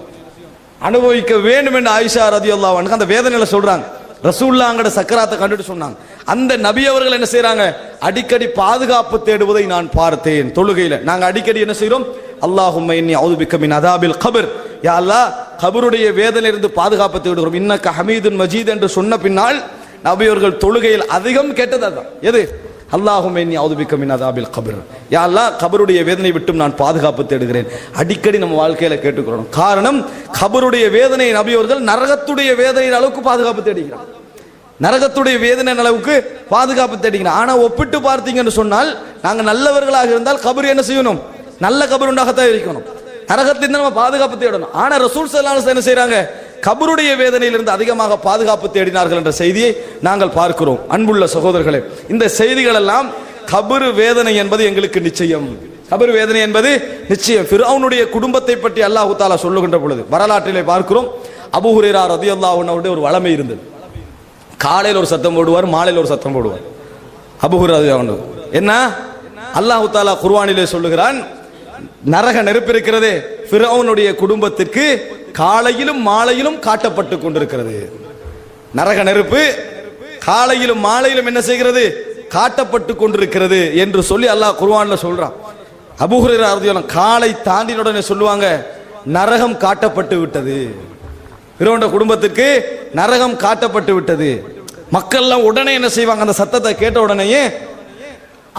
அனுபவிக்க வேண்டும் என்று ஆயிஷா ரதியல்லாஹு அன்ஹா அந்த வேதனையில சொல்றாங்க. ரசூலுல்லாஹ்ங்கட சக்கராத்தை கண்டுட்டு சொன்னாங்க. அந்த நபி அவர்கள் என்ன செய்யறாங்க, அடிக்கடி பாதுகாப்பு தேடுவதை நான் பார்த்தேன். தொழுகையில நாங்க அடிக்கடி என்ன செய்றோம், அல்லாஹும்ம இன்னி அஊது பிக்க மின் அதாபில் கபர், யா அல்லாஹ் கபருடைய வேதனையிலிருந்து பாதுகாப்பு தேடுகிறோம். இன்னக ஹமீதுன் மஜீத் என்று சொன்ன பின்னால் நபி அவர்கள் தொழுகையில் அதிகம் கேட்டது அதான். எது? அல்லாஹும்ம இன்னி அஊது பிக்க மின் அஸாபில் கப்ர். யா அல்லாஹ் கபருடைய வேதனை விட்டு நான் பாதுகாப்பு தேடுகிறேன். அடிக்கடி நம்ம வாழ்க்கையில கேட்டுக்கிறோம். காரணம், கபருடைய வேதனை நபி அவர்கள் நரகத்துடைய வேதனையின் அளவுக்கு பாதுகாப்பு தேடுகிறார். நரகத்துடைய வேதனை அளவுக்கு பாதுகாப்பு தேடுகிறார். ஆனா ஒப்பிட்டு பார்த்தீங்கன்னு சொன்னால், நாங்க நல்லவர்களாக இருந்தால் கபர் என்ன செய்யணும்? நல்ல கபர் உண்டாகத்தான் இருக்கணும். நரகத்திலிருந்து நம்ம பாதுகாப்பு தேடணும். ஆனா ரசூல் ஸல்லல்லாஹு அலைஹி வஸல்லம் என்ன செய்றாங்க? கபருடைய வேதனையிலிருந்து அதிகமாக பாதுகாப்பு தேடினார்கள் என்ற செய்தியை நாங்கள் பார்க்கிறோம். அன்புள்ள சகோதரர்களே, இந்த செய்திகள் எல்லாம் கபரு வேதனை என்பது எங்களுக்கு நிச்சயம். கபரு வேதனை என்பது நிச்சயம். ஃபிரௌனுடைய குடும்பத்தை பற்றி அல்லாஹ் தஆலா சொல்லுகின்ற பொழுது வரலாற்றிலே பார்க்கிறோம். அபூ ஹுரைரா ரலியல்லாஹு அன்ஹுடைய ஒரு வளமை இருந்தது. காலையில் ஒரு சத்தம் போடுவார், மாலையில் ஒரு சத்தம் போடுவார். அபூ ஹுரைரா ரலியல்லாஹு அன்ஹு என்ன அல்லாஹ் தஆலா குர்ஆனிலே சொல்லுகிறான், நரக நெருப்பு இருக்கிறதே ஃபிரௌனுடைய குடும்பத்திற்கு காலையிலும் மாலையிலும் காட்டப்பட்டு கொண்டிருக்கிறது. நரக நெருப்பு காலையிலும் மாலையிலும் என்ன செய்கிறது? காட்டப்பட்டு கொண்டிருக்கிறது என்று சொல்லி அல்லாஹ் குர்ஆன்ல சொல்றான். அபூ ஹுரைரா ரலியல்லாஹு அன்ஹு காலை தாண்டின உடனே சொல்லுவாங்க, நரகம் காட்டப்பட்டு விட்டது. ஃபிரௌனுடைய குடும்பத்திற்கு நரகம் காட்டப்பட்டு விட்டது. மக்கள் எல்லாம் உடனே என்ன செய்வாங்க? அந்த சத்தத்தை கேட்ட உடனேயே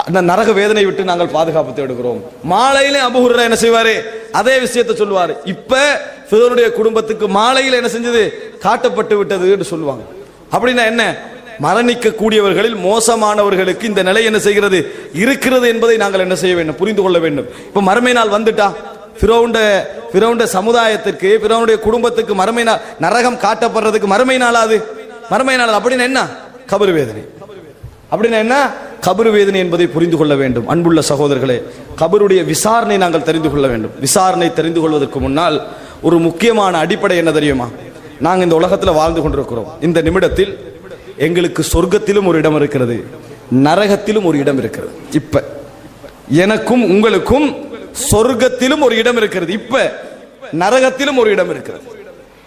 அந்த நரக வேதனை விட்டு நாங்கள் பாதுகாப்பு தேடுகிறோம். மாலையிலே அபூ ஹுரைரா என்ன செய்வாரு? அதே விஷயத்தை சொல்லுவாரு. இப்ப ஃபிரௌனுடைய குடும்பத்துக்கு மாலையில் என்ன செஞ்சது? காட்டப்பட்டு விட்டது என்று சொல்லுவாங்க. அப்படின்னா என்ன? மரணிக்க கூடியவர்களில் மோசமானவர்களுக்கு இந்த நிலை என்ன செய்கிறது? இருக்கிறது என்பதை நாங்கள் என்ன செய்ய வேண்டும்? புரிந்து கொள்ள வேண்டும். இப்ப மறுமை நாள் வந்துட்டா ஃபிரௌனுடைய சமுதாயத்திற்கு, ஃபிரௌனுடைய குடும்பத்துக்கு மறுமை நாள், நரகம் காட்டப்படுறதுக்கு மறுமை நாளாது. மறுமை நாள் அப்படின்னா என்ன? கபர் வேதனை. அப்படின்னா என்ன? கபரு வேதனை என்பதை புரிந்து கொள்ள வேண்டும். அன்புள்ள சகோதரர்களே, கபருடைய விசாரணை நாங்கள் தெரிந்து கொள்ள வேண்டும். விசாரணை தெரிந்து கொள்வதற்கு முன்னால் ஒரு முக்கியமான அடிப்படை என்ன தெரியுமா? நாங்கள் இந்த உலகத்தில் வாழ்ந்து கொண்டிருக்கிறோம். இந்த நிமிடத்தில் எங்களுக்கு சொர்க்கத்திலும் ஒரு இடம் இருக்கிறது, நரகத்திலும் ஒரு இடம் இருக்கிறது. இப்ப எனக்கும் உங்களுக்கும் சொர்க்கத்திலும் ஒரு இடம் இருக்கிறது, இப்ப நரகத்திலும் ஒரு இடம் இருக்கிறது.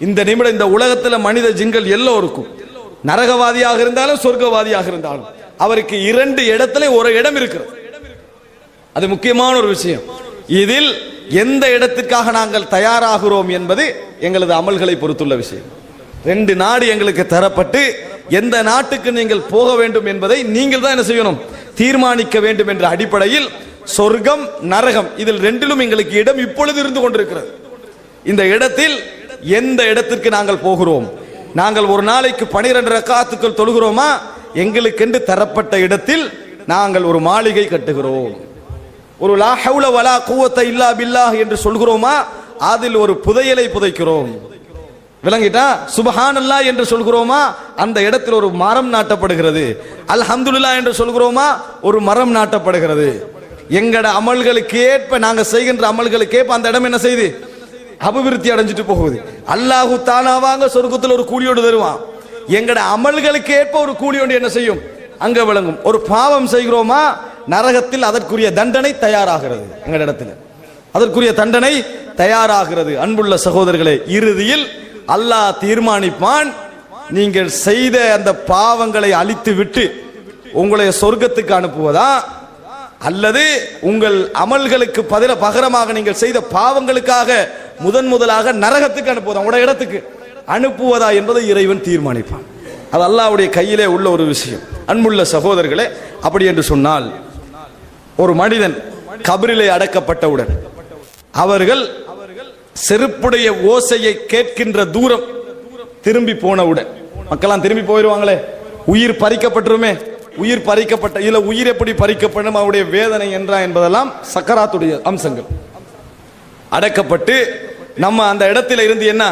இந்த நிமிடம் இந்த உலகத்தில் மனித ஜின்கள் எல்லோருக்கும், நரகவாதியாக இருந்தாலும் சொர்க்கவாதியாக இருந்தாலும், அவருக்கு இரண்டு இடத்துல ஒரு இடம் இருக்கிறது. அது முக்கியமான ஒரு விஷயம். இதில் எந்த இடத்திற்காக நாங்கள் தயாராகிறோம் என்பது எங்களது அமல்களை பொறுத்துள்ள விஷயம். ரெண்டு நாடு எங்களுக்கு தரப்பட்டு எந்த நாட்டுக்கு நீங்கள் போக வேண்டும் என்பதை நீங்கள் தான் என்ன செய்யணும்? தீர்மானிக்க வேண்டும் என்ற அடிப்படையில் சொர்க்கம் நரகம் இதில் ரெண்டிலும் எங்களுக்கு இடம் இப்பொழுது இருந்து கொண்டிருக்கிறது. இந்த இடத்தில் எந்த இடத்திற்கு நாங்கள் போகிறோம்? நாங்கள் ஒரு நாளைக்கு 12 ரக்காத்துக்கள் தொழுகிறோமா? எங்களுக்கென்று தரப்பட்ட இடத்தில் நாங்கள் ஒரு மாளிகை கட்டுகிறோம். ஒரு லா ஹவுல வலா குவத்த இல்லா பில்லாஹ் என்று சொல்கிறோமா? அதில் ஒரு புதையலை புதைக்கிறோம். விளங்கிட்டா? சுப்ஹானல்லாஹ் என்று சொல்கிறோமா? அந்த இடத்தில் ஒரு மரம் நாட்டப்படுகிறது. அல்ஹம்துலில்லாஹ் என்று சொல்கிறோமா? ஒரு மரம் நாட்டப்படுகிறது. எங்கட அமல்களுக்கு ஏற்ப, நாங்க செய்கின்ற அமல்களுக்கு ஏற்ப அந்த இடம் என்ன செய்து? அபிவிருத்தி அடைஞ்சிட்டு போகுது. அல்லாஹு தானாவாங்க சொர்க்கத்தில் ஒரு கூலியோடு தருவான். எங்கட அமல்களுக்கு ஏற்ப ஒரு கூலியோடு என்ன செய்யும்? அங்க விளங்கும். ஒரு பாவம் செய்கிறோமா? நரகத்தில் அதற்குரிய தண்டனை தயாராகிறது. எங்கட இடத்துல அதற்குரிய தண்டனை தயாராகிறது. அன்புள்ள சகோதரர்களே, இறுதியில் அல்லாஹ் தீர்மானிப்பான், நீங்கள் செய்த அந்த பாவங்களை அழித்து விட்டு உங்களை சொர்க்கத்துக்கு அனுப்புவதா, அல்லது உங்கள் அமல்களுக்கு பகரமாக நீங்கள் செய்த பாவங்களுக்காக முதலாக நரகத்துக்கு அனுப்புவதா, உங்களோட இடத்துக்கு அனுப்புவதா என்பதை இறைவன் தீர்மானிப்பான். அது அல்லாஹ்வுடைய கையிலே உள்ள ஒரு விஷயம். அன்புள்ள சகோதரர்களே, அப்படி என்று சொன்னால், ஒரு மனிதன் கபரிலே அடக்கப்பட்டவுடன் அவர்கள் செருப்புடைய ஓசையை கேட்கின்ற தூரம் திரும்பி போனவுடன், மக்களாம் திரும்பி போயிடுவாங்களே, உயிர் பறிக்கப்பட்டுருமே, உயிர் பறிக்கப்பட்ட இல்ல உயிர் எப்படி பறிக்கப்படும், அவருடைய வேதனை என்றா என்பதெல்லாம் சக்கராத்துடைய அம்சங்கள். அடக்கப்பட்டு நம்ம அந்த இடத்துல இருந்து என்ன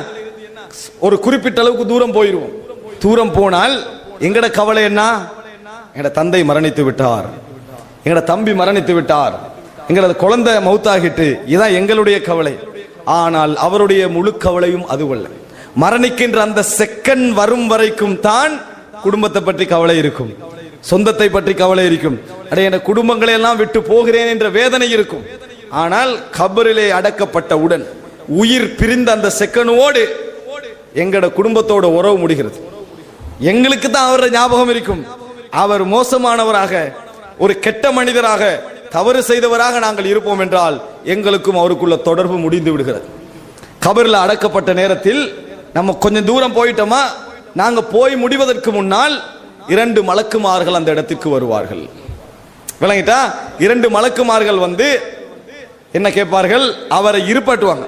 ஒரு குறிப்பிட்ட அளவுக்கு தூரம் போயிடுவோம். தூரம் போனால் எங்கட கவலை என்ன? எங்கட தந்தை மரணித்து விட்டார், எங்கட தம்பி மரணித்து விட்டார், எங்களது குழந்தை மௌத்தாகிட்டு, இதுதான் எங்களுடைய கவலை. ஆனால் அவருடைய முழு கவலையும் அதுவல்ல. மரணிக்கின்ற அந்த செகண்ட் வரும் வரைக்கும் தான் குடும்பத்தை பற்றி கவலை இருக்கும், சொந்தத்தை பற்றி கவலை இருக்கும், அடைய என் குடும்பங்களை எல்லாம் விட்டு போகிறேன் என்ற வேதனை இருக்கும். ஆனால் கபரிலே அடக்கப்பட்டவுடன் உயிர் பிரிந்த அந்த செகண்டோடு எங்கட குடும்பத்தோட உறவு முடிகிறது. எங்களுக்கு தான் அவருடைய ஞாபகம் இருக்கும். அவர் மோசமானவராக, ஒரு கெட்ட மனிதராக, தவறு செய்தவராக நாங்கள் இருப்போம் என்றால் எங்களுக்கும் அவருக்குள்ள தொடர்பு முடிந்து விடுகிறது. கபர்ல அடக்கப்பட்ட நேரத்தில் நம்ம கொஞ்சம் தூரம் போயிட்டோமா, நாங்க போய் முடிவதற்கு முன்னால் 2 மலக்குமார்கள் அந்த இடத்துக்கு வருவார்கள். விளங்கிட்டா? 2 மலக்குமார்கள் வந்து என்ன கேட்பார்கள்? அவரை இருப்பட்டுவாங்க,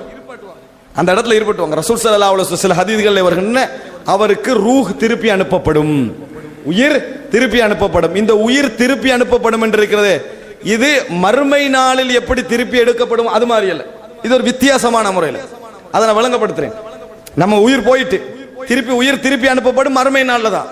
அந்த இடத்துல இருப்பட்டுவாங்க. ரசூல் ஸல்லல்லாஹு அலைஹி வஸல்லம் சில ஹதீஸ்கள் வருகின்றன, அவருக்கு ரூஹ் திருப்பி அனுப்பப்படும், உயிர் திருப்பி அனுப்பப்படும். இந்த உயிர் திருப்பி அனுப்பப்படும் என்று இருக்கிறது, இது மறுமை நாளில் எப்படி திருப்பி எடுக்கப்படும் அது மாதிரி அல்ல, இது ஒரு வித்தியாசமான முறையில். அதை நான் விளங்கப்படுத்துறேன். நம்ம உயிர் போயிட்டு உயிர் திருப்பி அனுப்பப்படும் மறுமை நாள்ல தான்,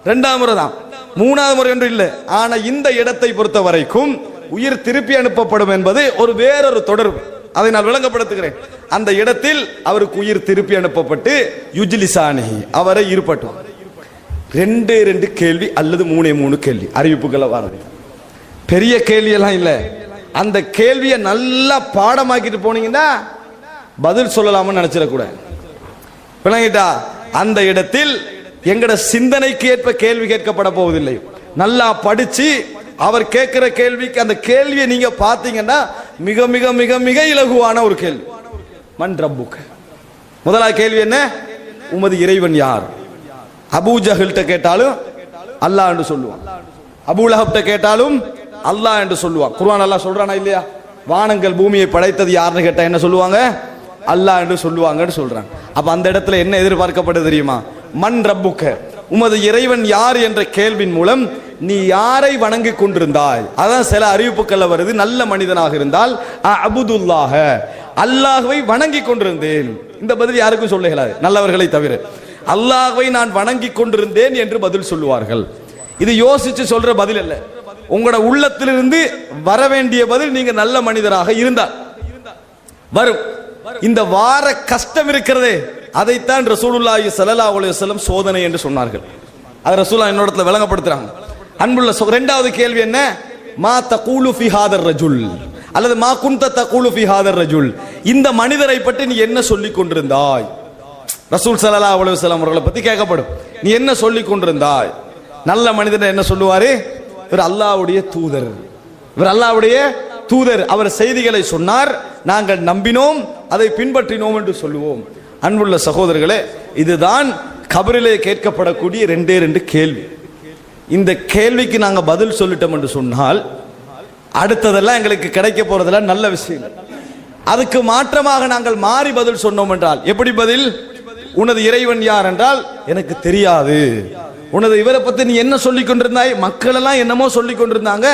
2ஆம் முறை தான், 3ஆவது முறை என்று இல்லை. ஆனா இந்த இடத்தை பொறுத்த வரைக்கும் உயிர் திருப்பி அனுப்பப்படும் என்பது ஒரு வேறொரு தொடர்பு, அதை நான் விளங்கப்படுத்துகிறேன். அந்த இடத்தில் அவருக்கு உயிர் திருப்பி அனுப்பப்பட்டு யுஜ்லிசானி, அவரை இருப்பட்டும். 2 கேள்வி அல்லது 3 கேள்வி அறிவிப்புகளை வரது, பெரிய கேள்வி எல்லாம் இல்ல. அந்த கேள்வியை நல்லா பாடமாக்கிட்டு போனீங்கன்னா பதில் சொல்லலாம்னு நினைச்சிடக்கூடாது. விளங்கிட்டா? அந்த இடத்தில் எங்கட சிந்தனைக்கு ஏற்ப கேள்வி கேட்கப்பட போவதில்லை. நல்லா படிச்சு அவர் கேட்கிற கேள்விக்கு அந்த கேள்வியை நீங்க பாத்தீங்கன்னா மிக மிக மிக மிக இலகுவான ஒரு கேள்வி. மன் ரப்புக, முதலாவது கேள்வி என்ன? உமது இறைவன் யார்? அபூ ஜஹல்கிட்ட கேட்டாலும் அல்லாஹ் என்று சொல்லுவான், அபூ லஹப்ட்ட கேட்டாலும் அல்லாஹ் என்று சொல்லுவான். குர்ஆன் அல்லாஹ் சொல்றானா இல்லையா? வானங்கள் பூமியை படைத்தது யாருன்னு கேட்டா என்ன சொல்லுவாங்க? அல்லாஹ் என்று சொல்லுவாங்கன்னு சொல்றாங்க. அப்ப அந்த இடத்துல என்ன எதிர்பார்க்கப்படுது தெரியுமா? மன் ரப்புக, உமது இறைவன் யார் என்ற கேள்வியின் மூலம் நீ யாரை வணங்கி கொண்டிருந்தாய். அதான் சில அறிவிப்புகள் வருது, நல்ல மனிதனாக இருந்தால் அபுதுல்லாஹ, அல்லாஹ்வை வணங்கி கொண்டிருந்தேன். இந்த பதில் யாருக்கும் சொல்ல இயலாது, நல்லவர்களை தவிர. அல்லாஹ்வை நான் வணங்கி கொண்டிருந்தேன் என்று பதில் சொல்லுவார்கள். இது யோசிச்சு சொல்ற பதில் அல்ல, உங்களோட உள்ளத்திலிருந்து வர வேண்டிய பதில். நீங்க நல்ல மனிதராக இருந்தால் வரும். இந்த வார கஷ்டம் இருக்கிறதே, அதைத்தான் ரசூலுல்லாஹி ஸல்லல்லாஹு அலைஹி வஸல்லம் சோதனை என்று சொன்னார்கள். அது ரசூலுல்லாஹ் என்னோட இடத்துல விளங்கப்படுத்துறாங்க. அன்புள்ள 2வது கேள்வி என்ன? மா தகூலு ஃபி ஹாதர் ரஜுல், அல்லது மா குன்த தகூலு ஃபி ஹாதர் ரஜுல், இந்த மனிதரை பற்றி நீ என்ன சொல்லிக் கொண்டிருந்தாய்? ரசூல் ஸல்லல்லாஹு அலைஹி வஸல்லம் அவர்களை பத்தி கேட்கப்படும், நீ என்ன சொல்லிக் கொண்டிருந்தாய்? நல்ல மனிதன் என்ன சொல்லுவாரு? இவர் அல்லாஹ்வுடைய தூதர், இவர் அல்லாஹ்வுடைய தூதர், அவர் செய்திகளை சொன்னார், நாங்கள் நம்பினோம், அதை பின்பற்றினோம் என்று சொல்லுவோம். அன்புள்ள சகோதரர்களே, இதுதான் கபரிலே கேட்கப்படக்கூடிய 2 கேள்வி. இந்த கேள்விக்கு நாங்க பதில் சொல்லிட்டோம் என்று சொன்னால் அடுத்ததெல்லாம் எங்களுக்கு கிடைக்க போறதெல்லாம் நல்ல விஷயம். அதுக்கு மாற்றமாக நாங்கள் மாறி பதில் சொன்னோம் என்றால் எப்படி பதில்? உனது இறைவன் யார் என்றால் எனக்கு தெரியாது. உனது இவரை பத்தி நீ என்ன சொல்லிக் கொண்டிருந்தாய்? மக்கள் எல்லாம் என்னமோ சொல்லிக் கொண்டிருந்தாங்க,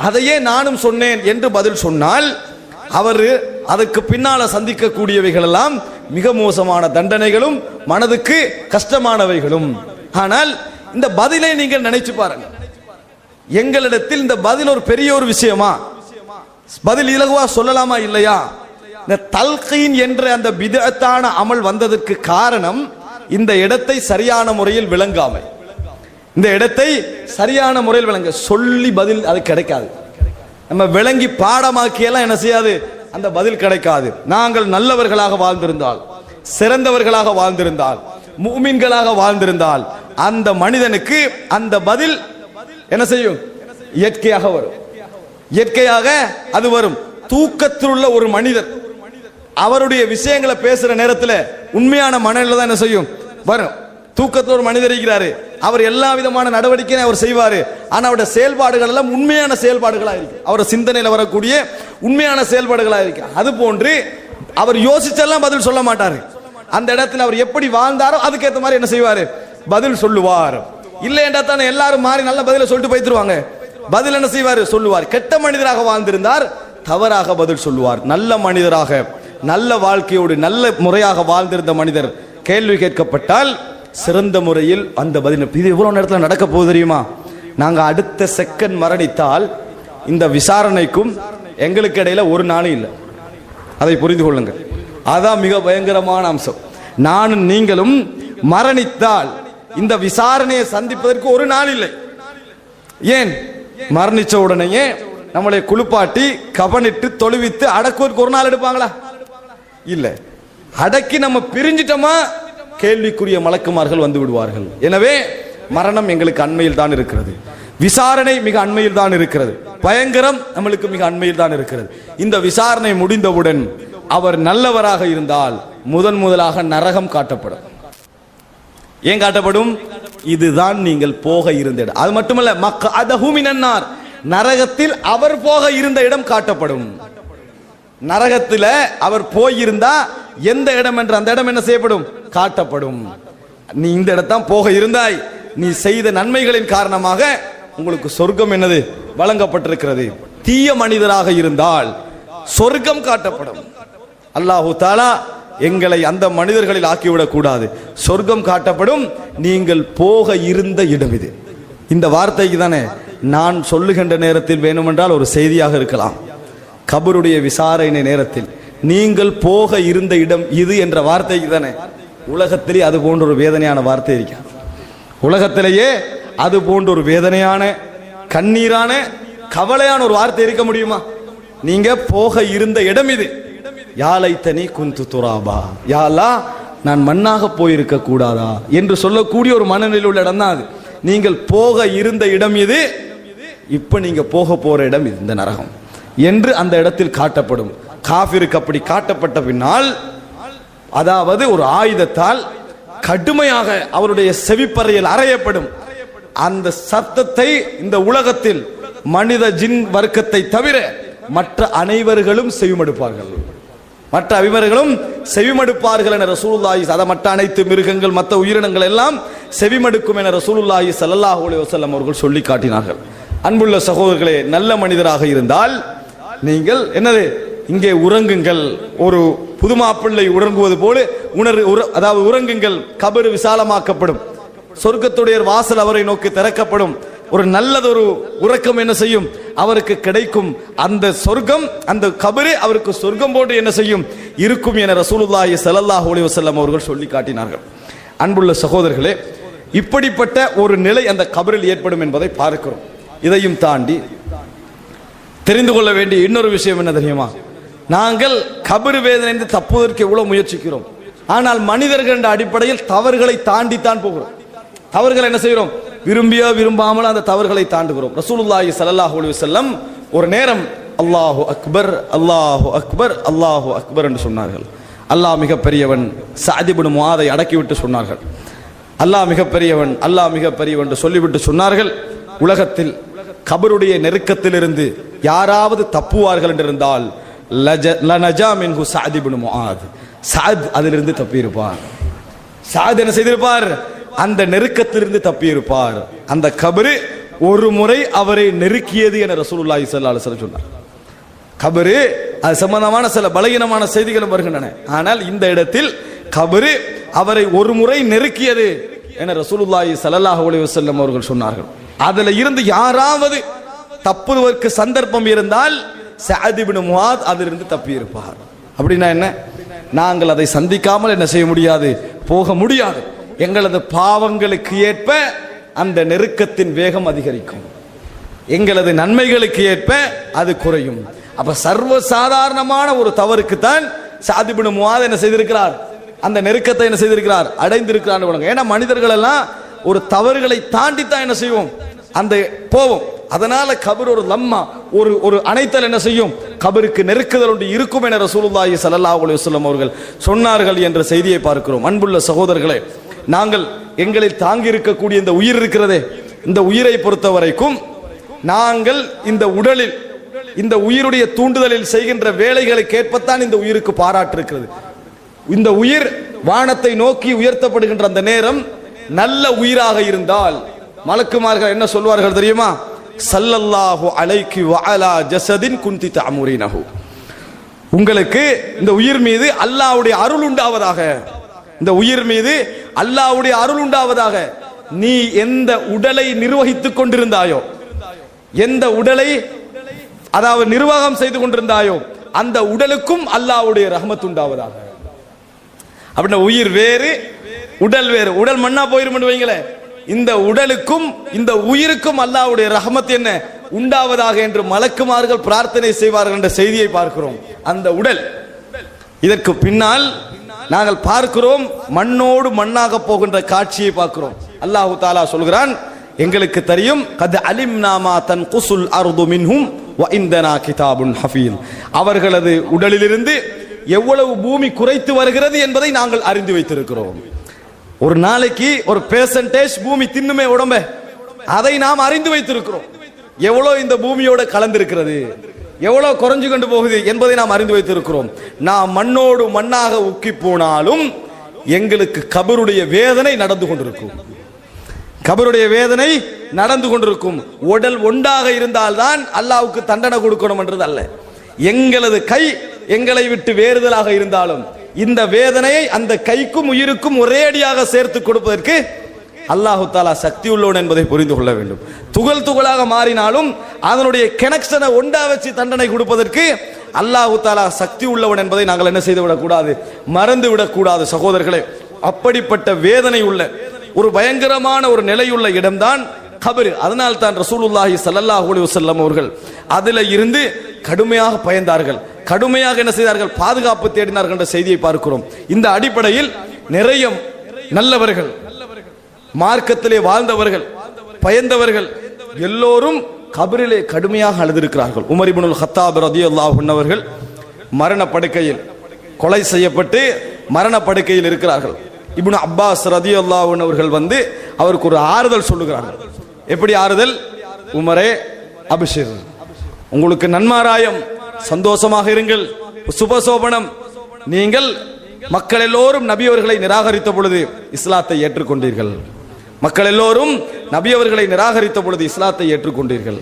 அதையே நானும் சொன்னேன் என்று பதில் சொன்னால் அவர் அதுக்கு பின்னால சந்திக்கக்கூடியவைகள் எல்லாம் மிக மோசமான தண்டனைகளும் மனதுக்கு கஷ்டமானவைகளும். ஆனால் இந்த பதிலை நீங்கள் நினைச்சு பாருங்க, எங்களிடத்தில் இந்த பதில் ஒரு பெரிய ஒரு விஷயமா? பதில் இலகுவா சொல்லலாமா இல்லையா? இந்த தல்கீன் என்ற அந்த பிதஅத்தான அமல் வந்ததற்கு காரணம் இந்த இடத்தை சரியான முறையில் விளங்காமை. இந்த இடத்தை சரியான முறையில் விளங்க சொல்லி பதில் அது கிடைக்காது. நம்ம விளங்கி பாடமாக்கியெல்லாம் என்ன செய்யாது, அந்த பதில் கிடைக்காது. நாங்கள் நல்லவர்களாக வாழ்ந்திருந்தால், சிறந்தவர்களாக வாழ்ந்திருந்தால், முஃமின்களாக வாழ்ந்திருந்தால் அந்த மனிதனுக்கு அந்த பதில் என்ன செய்யும்? இயற்கையாக வரும், இயற்கையாக அது வரும். தூக்கத்தில் உள்ள ஒரு மனிதர் அவருடைய விஷயங்களை பேசுற நேரத்தில் உண்மையான மனநிலை தான் என்ன செய்யும்? வரும். தூக்கத்தில் ஒரு மனிதர் இருக்கிறாரு, அவர் எல்லா விதமான நடவடிக்கையும் அவர் செய்வாரு, ஆனா அவருடைய செயல்பாடுகள் எல்லாம் உண்மையான செயல்பாடுகளா இருக்கு, அவருடைய சிந்தனையில் வரக்கூடிய உண்மையான செயல்பாடுகளா இருக்கு. அது போன்று அவர் யோசிச்செல்லாம் பதில் சொல்ல மாட்டாரு. அந்த இடத்துல அவர் எப்படி வாழ்ந்தாரோ அதுக்கேற்ற மாதிரி என்ன செய்வாரு? பதில் சொல்லுவார். இல்லை என்றா தானே எல்லாரும் மாறி நல்ல பதில சொல்லிட்டு போய்த்துருவாங்க. பதில் என்ன செய்வார்? சொல்லுவார். கெட்ட மனிதராக வாழ்ந்திருந்தார் தவறாக பதில் சொல்லுவார். நல்ல மனிதராக, நல்ல வாழ்க்கையோடு நல்ல முறையாக வாழ்ந்திருந்த மனிதர் கேள்வி கேட்கப்பட்டால் சிறந்த முறையில் அந்த பதில். இது எவ்வளவு நேரத்தில் நடக்க போகுது தெரியுமா? நாங்க அடுத்த செகண்ட் மரணித்தால் இந்த விசாரணைக்கும் எங்களுக்கு இடையில ஒரு நாளும் இல்லை. அதை புரிந்து கொள்ளுங்கள். அதான் மிக பயங்கரமான அம்சம். நானும் நீங்களும் மரணித்தால் இந்த விசாரணையை சந்திப்பதற்கு ஒரு நாள் இல்லை. ஏன்? மரணிச்ச உடனேயே நம்மளை குளிப்பாட்டி கபனிட்டு தொழுவித்து அடக்குவதற்கு ஒரு நாள் எடுப்பாங்களா? இல்ல. அடக்கி நம்ம பிரிஞ்சிட்டோமா கேள்விக்குரிய மலக்குமார்கள் வந்து விடுவார்கள். எனவே மரணம் எங்களுக்கு அண்மையில் தான் இருக்கிறது, விசாரணை மிக அண்மையில் தான் இருக்கிறது, பயங்கரம் நம்மளுக்கு மிக அண்மையில் தான் இருக்கிறது. இந்த விசாரணை முடிந்தவுடன் அவர் நல்லவராக இருந்தால் முதலாக நரகம் காட்டப்படும். ஏன் காட்டப்படும்? இதுதான் நீங்கள் போக இருந்த இடம். அது மட்டுமல்ல, மக்அதஹு மினன் நார், நரகத்தில் அவர் போக இருந்த இடம் காட்டப்படும். நரகத்தில் அவர் போயிருந்தா எந்த இடம் என்ற அந்த இடம் என்ன செய்யப்படும்? காட்டப்படும். நீ இந்த இடத்தான் போக இருந்தாய், நீ செய்த நன்மைகளின் காரணமாக உங்களுக்கு சொர்க்கம் என்னது வழங்கப்பட்டிருக்கிறது. தீய மனிதராக இருந்தால் சொர்க்கம் காட்டப்படும். அல்லாஹு தஆலா எங்களை அந்த மனிதர்களில் ஆக்கிவிடக் கூடாது. சொர்க்கம் காட்டப்படும், நீங்கள் போக இருந்த இடம் இது. இந்த வார்த்தைக்கு தானே நான் சொல்லுகின்ற நேரத்தில் வேணுமென்றால் ஒரு செய்தியாக இருக்கலாம். கபருடைய விசாரணை நேரத்தில் நீங்கள் போக இருந்த இடம் இது என்ற வார்த்தைக்கு தானே. உலகத்திலே அது போன்ற ஒரு வேதனையான வார்த்தை இருக்க, உலகத்திலேயே அது போன்ற ஒரு வேதனையான கண்ணீரான கவலையான ஒரு வார்த்தை இருக்க முடியுமா? நீங்க போக இருந்த இடம் இது. யாலைத்தனி குந்து துராபா, யா அல்லாஹ் நான் மண்ணாக போயிருக்க கூடாதா என்று சொல்லக்கூடிய ஒரு மனநிலையில் உள்ள இடம் தான் அது. நீங்கள் போக இருந்த இடம் இது, இப்ப நீங்க போக போற இடம் இது, இந்த நரகம் என்று அந்த இடத்தில் காட்டப்படும். காஃபிருக்கு அப்படி காட்டப்பட்ட பின்னால், அதாவது ஒரு ஆயுதத்தால் கடுமையாக அவருடைய செவிப்பறையில் அறையப்படும். அந்த சத்தத்தை இந்த உலகத்தில் மனித ஜின் வர்க்கத்தை தவிர மற்ற அனைவர்களும் செவிமடுப்பார்கள். மற்ற அனைவர்களும் செவிமடுப்பார்கள் என ரசூலுல்லாஹி, அதை மற்ற அனைத்து மிருகங்கள் மற்ற உயிரினங்கள் எல்லாம் செவிமடுக்கும் என ரசூலுல்லாஹி ஸல்லல்லாஹு அலைஹி வஸல்லம் அவர்கள் சொல்லி காட்டினார்கள். அன்புள்ள சகோதரர்களே, நல்ல மனிதராக இருந்தால் நீங்கள் என்னது இங்கே உறங்குங்கள். ஒரு புதுமாப்பிள்ளை உறங்குவது போல அதாவது உறங்குங்கள். கபரு விசாலமாக்கப்படும், சொர்க்கத்துடைய வாசல் அவரை நோக்கி திறக்கப்படும். ஒரு நல்லதொரு உறக்கம் என்ன செய்யும்? அவருக்கு கிடைக்கும். அந்த சொர்க்கம், அந்த கபரு அவருக்கு சொர்க்கம் போன்று என்ன செய்யும்? இருக்கும் என ரசூலுல்லாஹி ஸல்லல்லாஹு அலைஹி வஸல்லம் அவர்கள் சொல்லி காட்டினார்கள். அன்புள்ள சகோதரர்களே, இப்படிப்பட்ட ஒரு நிலை அந்த கபரில் ஏற்படும் என்பதை பார்க்கிறோம். இதையும் தாண்டி தெரிந்து கொள்ள வேண்டிய இன்னொரு விஷயம் என்ன தெரியுமா? நாங்கள் கபரு வேதனை தப்புவதற்கு எவ்வளவு முயற்சிக்கிறோம், ஆனால் மனிதர்கள் என்ற அடிப்படையில் தவறுகளை தாண்டித்தான் போகிறோம். தவறுகளை என்ன செய்கிறோம்? விரும்பியோ விரும்பாமல் அந்த தவறுகளை தாண்டுகிறோம். ரசூலுல்லாஹி ஸல்லல்லாஹு அலைஹி வஸல்லம் ஒரு நேரம் அல்லாஹு அக்பர் அல்லாஹு அக்பர் அல்லாஹு அக்பர் என்று சொன்னார்கள். அல்லாஹ் மிக பெரியவன். சஅத் இப்னு முஆதை அடக்கிவிட்டு சொன்னார்கள், அல்லாஹ் மிக பெரியவன், அல்லாஹ் மிக பெரியவன் என்று சொல்லிவிட்டு சொன்னார்கள், உலகத்தில் கபருடைய நெருக்கத்திலிருந்து யாராவது தப்புவார்கள் என்றிருந்தால் லனஜா மின்ஹு சஅத் இப்னு முஆத், சஅத் அதிலிருந்து தப்பியிருப்பார். சஅத் என்ன செய்திருப்பார்? அந்த நெருக்கத்திலிருந்து தப்பியிருப்பார். அந்த கபரு ஒரு முறை அவரை நெருக்கியது என ரசூலுல்லாஹி ஸல்லல்லாஹு அலைஹி வஸல்லம் சொன்னார். கபரு அது சம்பந்தமான சில பலகீனமான செய்திகளும் வருகின்றன. ஆனால் இந்த இடத்தில் கபரு அவரை ஒரு முறை நெருக்கியது என ரசூலுல்லாஹி ஸல்லல்லாஹு அலைஹி வஸல்லம் அவர்கள் சொன்னார்கள். அதுல இருந்து யாராவது தப்புவதற்கு சந்தர்ப்பம் இருந்தால் சஅத் இப்னு முஆத் அதிலிருந்து தப்பி இருப்பார். அப்படின்னா என்ன? நாங்கள் அதை சந்திக்காமல் என்ன செய்ய முடியாது? போக முடியாது. எங்களது பாவங்களுக்கு ஏற்ப அந்த நெருக்கத்தின் வேகம் அதிகரிக்கும், எங்களது நன்மைகளுக்கு ஏற்ப அது குறையும். அப்ப சர்வ சாதாரணமான ஒரு தவறுக்கு தான் சஅத் இப்னு முஆத் என்ன செய்திருக்கிறார்? அந்த நெருக்கத்தை என்ன செய்திருக்கிறார்? அடைந்திருக்கிறார். ஏன்னா மனிதர்கள் எல்லாம் ஒரு தவறுகளை தாண்டித்தான் என்ன செய்வோம்? அந்த போவோம். அதனால கபர் ஒரு லம்மா, ஒரு அணைத்தல் என்ன செய்யும்? கபருக்கு நெருக்குதல் ஒன்று இருக்கும் என ரசூலுல்லாஹி ஸல்லல்லாஹு அலைஹி வஸல்லம் அவர்கள் சொன்னார்கள் என்ற செய்தியை பார்க்கிறோம். அன்புள்ள சகோதரர்களே, நாங்கள் எங்களில் தாங்கி இருக்கக்கூடிய இந்த உயிர் இருக்கிறதே, இந்த உயிரை பொறுத்த வரைக்கும் நாங்கள் இந்த உடலில் இந்த உயிருடைய தூண்டுதலில் செய்கின்ற வேலைகளை கேட்பத்தான் இந்த உயிருக்கு பாராட்டு இருக்கிறது. இந்த உயிர் வானத்தை நோக்கி உயர்த்தப்படுகின்ற அந்த நேரம் நல்ல உயிராக இருந்தால் மலக்குமார்கள் என்ன சொல்வார்கள் தெரியுமா? ஸல்லல்லாஹு அலைஹி வ அலா ஜஸதின் குன்தி தஅமுரினஹு, உங்களுக்கு இந்த உயிர் மீது அல்லாஹ்வுடைய அருள் உண்டாவதாக, இந்த உயிர் மீது அல்லாஹ்வுடைய அருள் உண்டாவதாக. நீ எந்த உடலை நிர்வகித்துக் கொண்டிருந்தாயோ, எந்த உடலை அதாவது நிர்வாகம் செய்து கொண்டிருந்தாயோ, அந்த உடலுக்கும் அல்லாஹ்வுடைய ரஹ்மத் உண்டாவதாக. அப்படின்னா உயிர் வேறு, உடல் வேறு. உடல் மண்ணா போயிரும் வைங்களே, இந்த உடலுக்கும் இந்த உயிருக்கும் அல்லாஹ்வுடைய ரஹ்மத் என்ன உண்டாவதாக என்று மலக்குமார்கள் பிரார்த்தனை செய்வார்கள் என்ற செய்தியை பார்க்கிறோம். அந்த உடல், இதற்கு பின்னால் நாங்கள் பார்க்கிறோம் மண்ணோடு மண்ணாக போகின்ற காட்சியை பார்க்கிறோம். அல்லாஹு தஆலா சொல்கிறான், எங்களுக்கு தெரியும், கத் அலிம்னா மா தன்குசுல் அர்து மின்ஹும் வ இந்தனா கிதாபுன் ஹஃபீஸ், அவர்களது உடலிலிருந்து எவ்வளவு பூமி குறைத்து வருகிறது என்பதை நாங்கள் அறிந்து வைத்திருக்கிறோம். ஒரு நாளைக்கு ஒரு பெர்சன்டேஜ் பூமி தின்னுமே உடம்ப, அதை நாம் அறிந்து வைத்திருக்கிறோம். எவ்வளவு இந்த பூமியோட கலந்திருக்கிறது, எவ்வளவு குறைஞ்சு கொண்டு போகுது என்பதை நாம் அறிந்து வைத்திருக்கிறோம். நாம் மண்ணோடு மண்ணாக உக்கி போனாலும் எங்களுக்கு கபருடைய வேதனை நடந்து கொண்டிருக்கும். கபருடைய வேதனை நடந்து கொண்டிருக்கும். உடல் ஒன்றாக இருந்தால்தான் அல்லாஹ்வுக்கு தண்டனை கொடுக்கணும் என்றது அல்ல. எங்களது கை எங்களை விட்டு வேறுதலாக இருந்தாலும் இந்த வேதனையை அந்த கைக்கும் உயிருக்கும் ஒரே அடியாக சேர்த்து கொடுப்பதற்கு அல்லாஹு தாலா சக்தி உள்ளவன் என்பதை புரிந்து கொள்ள வேண்டும். துகள் துகளாக மாறினாலும் அதனுடைய கனெக்ஷனை ஒன்றா வச்சு தண்டனை கொடுப்பதற்கு அல்லாஹு தாலா சக்தி உள்ளவன் என்பதை நாங்கள் என்ன செய்து விடக்கூடாது, மறந்து விடக்கூடாது சகோதரர்களே. அப்படிப்பட்ட வேதனை உள்ள ஒரு பயங்கரமான ஒரு நிலையுள்ள இடம்தான் கபர். அதனால் தான் ரசூலுல்லாஹி ஸல்லல்லாஹு அலைஹி வஸல்லம் அவர்கள் அதில் இருந்து கடுமையாக பயந்தார்கள், கடுமையாக என்ன செய்தார்கள், பாதுகாப்பு தேடினார்கள் என்ற செய்தியை பார்க்கிறோம். இந்த அடிப்படையில் நிறைய நல்லவர்கள், மார்க்கத்திலே வாழ்ந்தவர்கள், பயந்தவர்கள் எல்லோரும் கபரிலே கடுமையாக அழுதிருக்கிறார்கள். உமர் இப்னுல் கத்தாப் ரலியல்லாஹு அன்ஹு அவர்கள் மரண படுக்கையில் கொலை செய்யப்பட்டு மரண படுக்கையில் இருக்கிறார்கள். இப்னு அப்பாஸ் ரலியல்லாஹு அன்ஹு அவர்கள் வந்து அவருக்கு ஒரு ஆறுதல் சொல்லுகிறார்கள். எப்படி ஆறுதல்? உமரே அபிஷிர், உங்களுக்கு நன்மாராயம், சந்தோஷமாக இருங்கள், சுபசோபனம். நீங்கள் மக்கள் எல்லோரும் நபி அவர்களை நிராகரித்த பொழுது இஸ்லாத்தை ஏற்றுக்கொண்டீர்கள். மக்கள் எல்லோரும் நபி அவர்களை நிராகரித்த பொழுது இஸ்லாத்தை ஏற்றுக்கொண்டீர்கள்.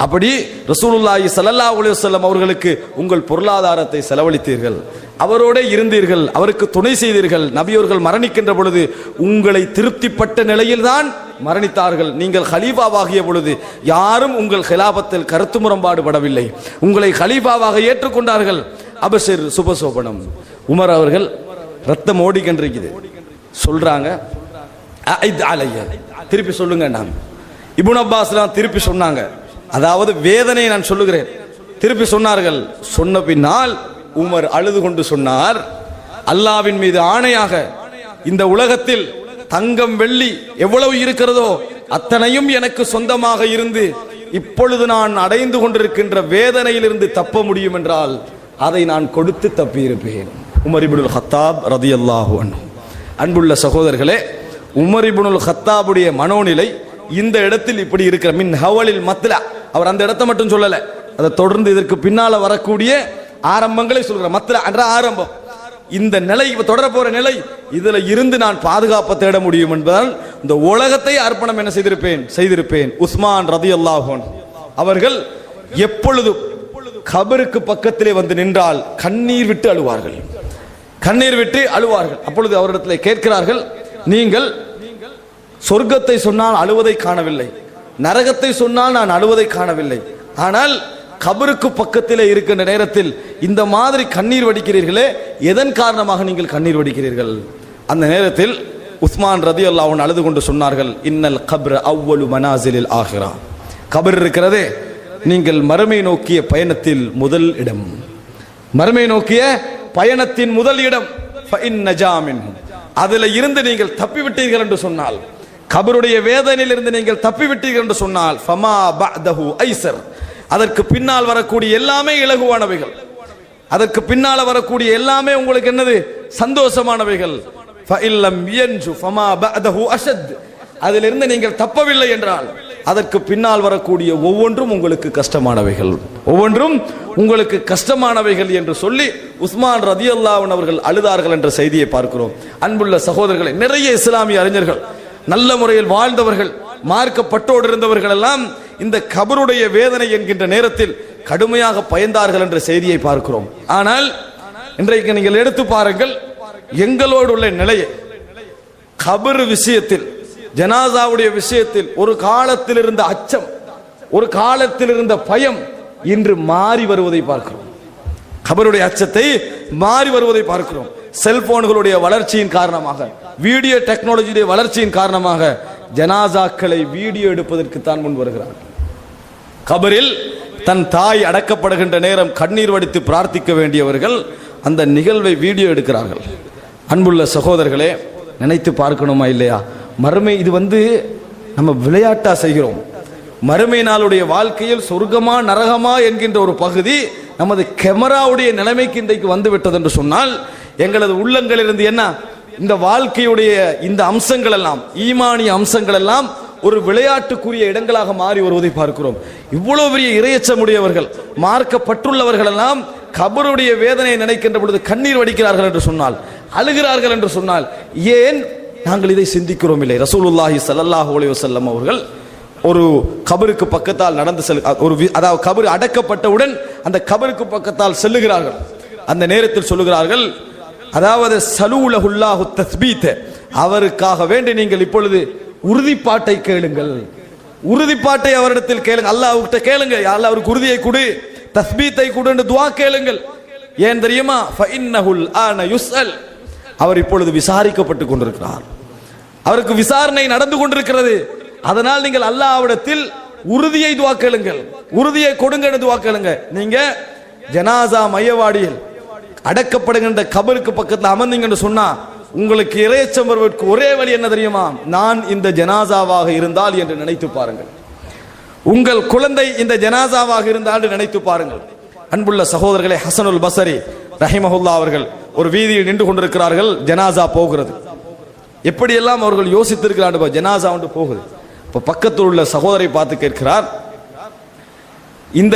அப்படி ரசூலுல்லாஹி ஸல்லல்லாஹு அலைஹி வஸல்லம் அவர்களுக்கு உங்கள் பொருளாதாரத்தை செலவழித்தீர்கள், அவரோட இருந்தீர்கள், அவருக்கு துணை செய்தீர்கள். நபி அவர்கள் மரணிக்கின்ற பொழுது உங்களை திருப்திப்பட்ட நிலையில்தான் மரணித்தார்கள். நீங்கள் ஹலீஃபாவாகிய பொழுது யாரும் உங்கள் ஹிலாபத்தில் கருத்து முரண்பாடு படவில்லை, உங்களை ஹலீஃபாவாக ஏற்றுக்கொண்டார்கள். அபஷர், சுபசோபனம். உமர் அவர்கள் ரத்தம் ஓடிக்கின்றிருக்குது, சொல்றாங்க திருப்பி சொல்லுங்க. நான் இப்னு அப்பாஸ் திருப்பி சொன்னாங்க, அதாவது வேதனை நான் சொல்லுகிறேன், திருப்பி சொன்னார்கள். சொன்ன பின்னால் உமர் அழுது கொண்டு சொன்னார், அல்லாவின் மீது ஆணையாக இந்த உலகத்தில் தங்கம் வெள்ளி எவ்வளவு இருக்கிறதோ அத்தனையும் எனக்கு சொந்தமாக இருந்து இப்பொழுது நான் அடைந்து கொண்டிருக்கின்ற வேதனையிலிருந்து தப்ப முடியும் என்றால் அதை நான் கொடுத்து தப்பியிருப்பேன். உமர் இப்னுல் கத்தாப் ரலியல்லாஹு அன்ஹு. அன்புள்ள சகோதரர்களே, உமர் இப்னுல் கத்தாபுடைய மனோநிலை இந்த இடத்தில் இப்படி இருக்கிற மின் ஹவலில் மத்லா. அவர் அந்த இடத்தை மட்டும் சொல்லல, அதை தொடர்ந்து இதற்கு பின்னால வரக்கூடிய ஆரம்பங்களை சொல்கிற மத்லா என்ற ஆரம்பம். இந்த நிலை தொடர போற நிலை, இதுல இருந்து நான் பாதுகாப்பு தேட முடியும் என்பதால் இந்த உலகத்தை அர்ப்பணம் என்ன செய்திருப்பேன். உஸ்மான் ரலியல்லாஹு அன்ஹு அவர்கள் எப்பொழுது கபருக்கு பக்கத்திலே வந்து நின்றால் கண்ணீர் விட்டு அழுவார்கள், கண்ணீர் விட்டு அழுவார்கள். அப்பொழுது அவரிடத்தில் கேட்கிறார்கள், நீங்கள் சொர்க்கத்தை சொன்னால் அழுவதை காணவில்லை, நரகத்தை சொன்னால் நான் அழுவதை காணவில்லை, ஆனால் கபருக்கு பக்கத்திலே இருக்கின்ற நேரத்தில் இந்த மாதிரி கண்ணீர் வடிக்கிறீர்களே, எதன் காரணமாக நீங்கள் கண்ணீர் வடிக்கிறீர்கள்? அந்த நேரத்தில் உஸ்மான் ரலியல்லாஹு அன்ஹு அழுது கொண்டு சொன்னார்கள், இன்னல் கப்ர அவ்வலு மனாசிலில் ஆகிரா. கபர் இருக்கிறதே, நீங்கள் மறுமை நோக்கிய பயணத்தில் முதல் இடம், மறுமை நோக்கிய பயணத்தின் முதல் இடம். அதில் இருந்து நீங்கள் தப்பிவிட்டீர்கள் என்று சொன்னால், கபருடைய வேதனையில் இருந்து நீங்கள் தப்பிவிட்டீர்கள் என்று சொன்னால், ஃபமா பஅதஹு ஐஸர், அதற்கு பின்னால் வரக்கூடிய எல்லாமே இலகுவானவைகள், அதற்கு பின்னால வரக்கூடிய எல்லாமே உங்களுக்கு என்னது, சந்தோஷமானவைகள். ஃபஇல்லம் யன்ஜு ஃபமா பஅதஹு அஷத், அதிலிருந்து நீங்கள் தப்பவில்லை என்றால் அதற்கு பின்னால் வரக்கூடிய ஒவ்வொன்றும் உங்களுக்கு கஷ்டமானவைகள், ஒவ்வொன்றும் உங்களுக்கு கஷ்டமானவைகள் என்று சொல்லி உஸ்மான் ரலியல்லாஹு அன்ஹு அவர்கள் அழுதார்கள் என்ற செய்தியை பார்க்கிறோம். அன்புள்ள சகோதரர்களை, நிறைய இஸ்லாமிய அறிஞர்கள், நல்ல முறையில் வாழ்ந்தவர்கள், மார்க்கப்பட்டோடு இருந்தவர்கள் எல்லாம் இந்த கபருடைய வேதனை என்கின்ற நேரத்தில் கடுமையாக பயந்தார்கள் என்ற செய்தியை பார்க்கிறோம். ஆனால் இன்றைக்கு நீங்கள் எடுத்து பாருங்கள், எங்களோடு உள்ள நிலையை, கபர் விஷயத்தில், ஜனாசாவுடைய விஷயத்தில் ஒரு காலத்தில் இருந்த அச்சம், ஒரு காலத்தில் இருந்த பயம் இன்று மாறி வருவதை பார்க்கிறோம். கபருடைய அச்சத்தை மாறி வருவதை பார்க்கிறோம். செல்போன்களுடைய வளர்ச்சியின் காரணமாக, வீடியோ டெக்னாலஜியுடைய வளர்ச்சியின் காரணமாக ஜனாசாக்களை வீடியோ எடுப்பதற்கு தான் முன் வருகிறார். கபரில் தன் தாய் அடக்கப்படுகின்ற நேரம் கண்ணீர் வடித்து பிரார்த்திக்க வேண்டியவர்கள் அந்த நிகழ்வை வீடியோ எடுக்கிறார்கள். அன்புள்ள சகோதரர்களே, நினைத்து பார்க்கணுமா இல்லையா? மறுமை இது நம்ம விளையாட்டா செய்கிறோம். மறுமை நாளுடைய வாழ்க்கையில் சொர்க்கமா நரகமா என்கின்ற ஒரு பகுதி நமது கேமராவுடைய நிலைமைக்கு இன்றைக்கு வந்து விட்டது என்று சொன்னால், எங்களது உள்ளங்களிலிருந்து என்ன இந்த வாழ்க்கையுடைய இந்த அம்சங்கள் எல்லாம், ஈமானிய அம்சங்கள் எல்லாம் ஒரு விளையாட்டுக்குரிய இடங்களாக மாறி வருவதை பார்க்கிறோம். இவ்வளவு பெரிய இறையச்சமுடையவர்கள், மார்க்கப்பட்டுள்ளவர்கள் எல்லாம் கபருடைய வேதனையை நினைக்கின்ற பொழுது கண்ணீர் வடிக்கிறார்கள் என்று சொன்னால், அழுகிறார்கள் என்று சொன்னால், ஏன் நாங்கள் இதை சிந்திக்கிறோம் இல்லை? ரசூலுல்லாஹி ஸல்லல்லாஹு அலைஹி வஸல்லம் அவர்கள் ஒரு கபருக்கு பக்கத்தால் நடந்து அதாவது கபர் அடக்கப்பட்டவுடன் அந்த கபருக்கு பக்கத்தால் செல்லுகிறார்கள். அந்த நேரத்தில் சொல்லுகிறார்கள், அதாவது சலூலஹுல்லாஹு தஸ்பீத், அவருக்காக வேண்டி நீங்கள் இப்பொழுது உறுதிப்பாட்டை கேளுங்கள், உறுதிப்பாட்டை அவரிடத்தில் கேளுங்க, அல்லாஹ்விட்ட கேளுங்க, அல்லாஹ் அவருக்கு உறுதியை கொடு, தஸ்பீத்தை கொடு என்று துஆ கேளுங்கள். ஏன் தெரியுமா? ஃபஇன்னஹுல் ஆன யுஸ்அல், அவர் இப்பொழுது விசாரிக்கப்பட்டு கொண்டிருக்கிறார், அவருக்கு விசாரணை நடந்து கொண்டிருக்கிறது. அதனால் நீங்கள் அல்லாஹ்விடத்தில் உறுதியை துஆ கேளுங்கள், உறுதியை கொடுங்க என்று துஆ கேளுங்க. நீங்க ஜனாசா மையவாடியில் அடக்கப்படுகின்ற கபருக்கு பக்கத்தில் அமர்ந்தீங்கன்னு சொன்னா உங்களுக்கு இறையச்சம் வருவதற்கு ஒரே வழி என்ன தெரியுமா? நான் இந்த ஜனாசாவாக இருந்தால் என்று நினைத்து பாருங்கள். உங்கள் குழந்தை இந்த ஜனாசாவாக இருந்தால் நினைத்து பாருங்கள். அன்புள்ள சகோதரர்களே, ஹசனுல் பஸரி ரஹிமஹுல்லா அவர்கள் ஒரு வீதியில் நின்று கொண்டிருக்கிறார்கள். ஜனாசா போகிறது. எப்படியெல்லாம் அவர்கள் யோசித்திருக்கிறார்கள், ஜனாசா ஒன்று போகுது. இப்போ பக்கத்தில் உள்ள சகோதரை பார்த்து கேட்கிறார், இந்த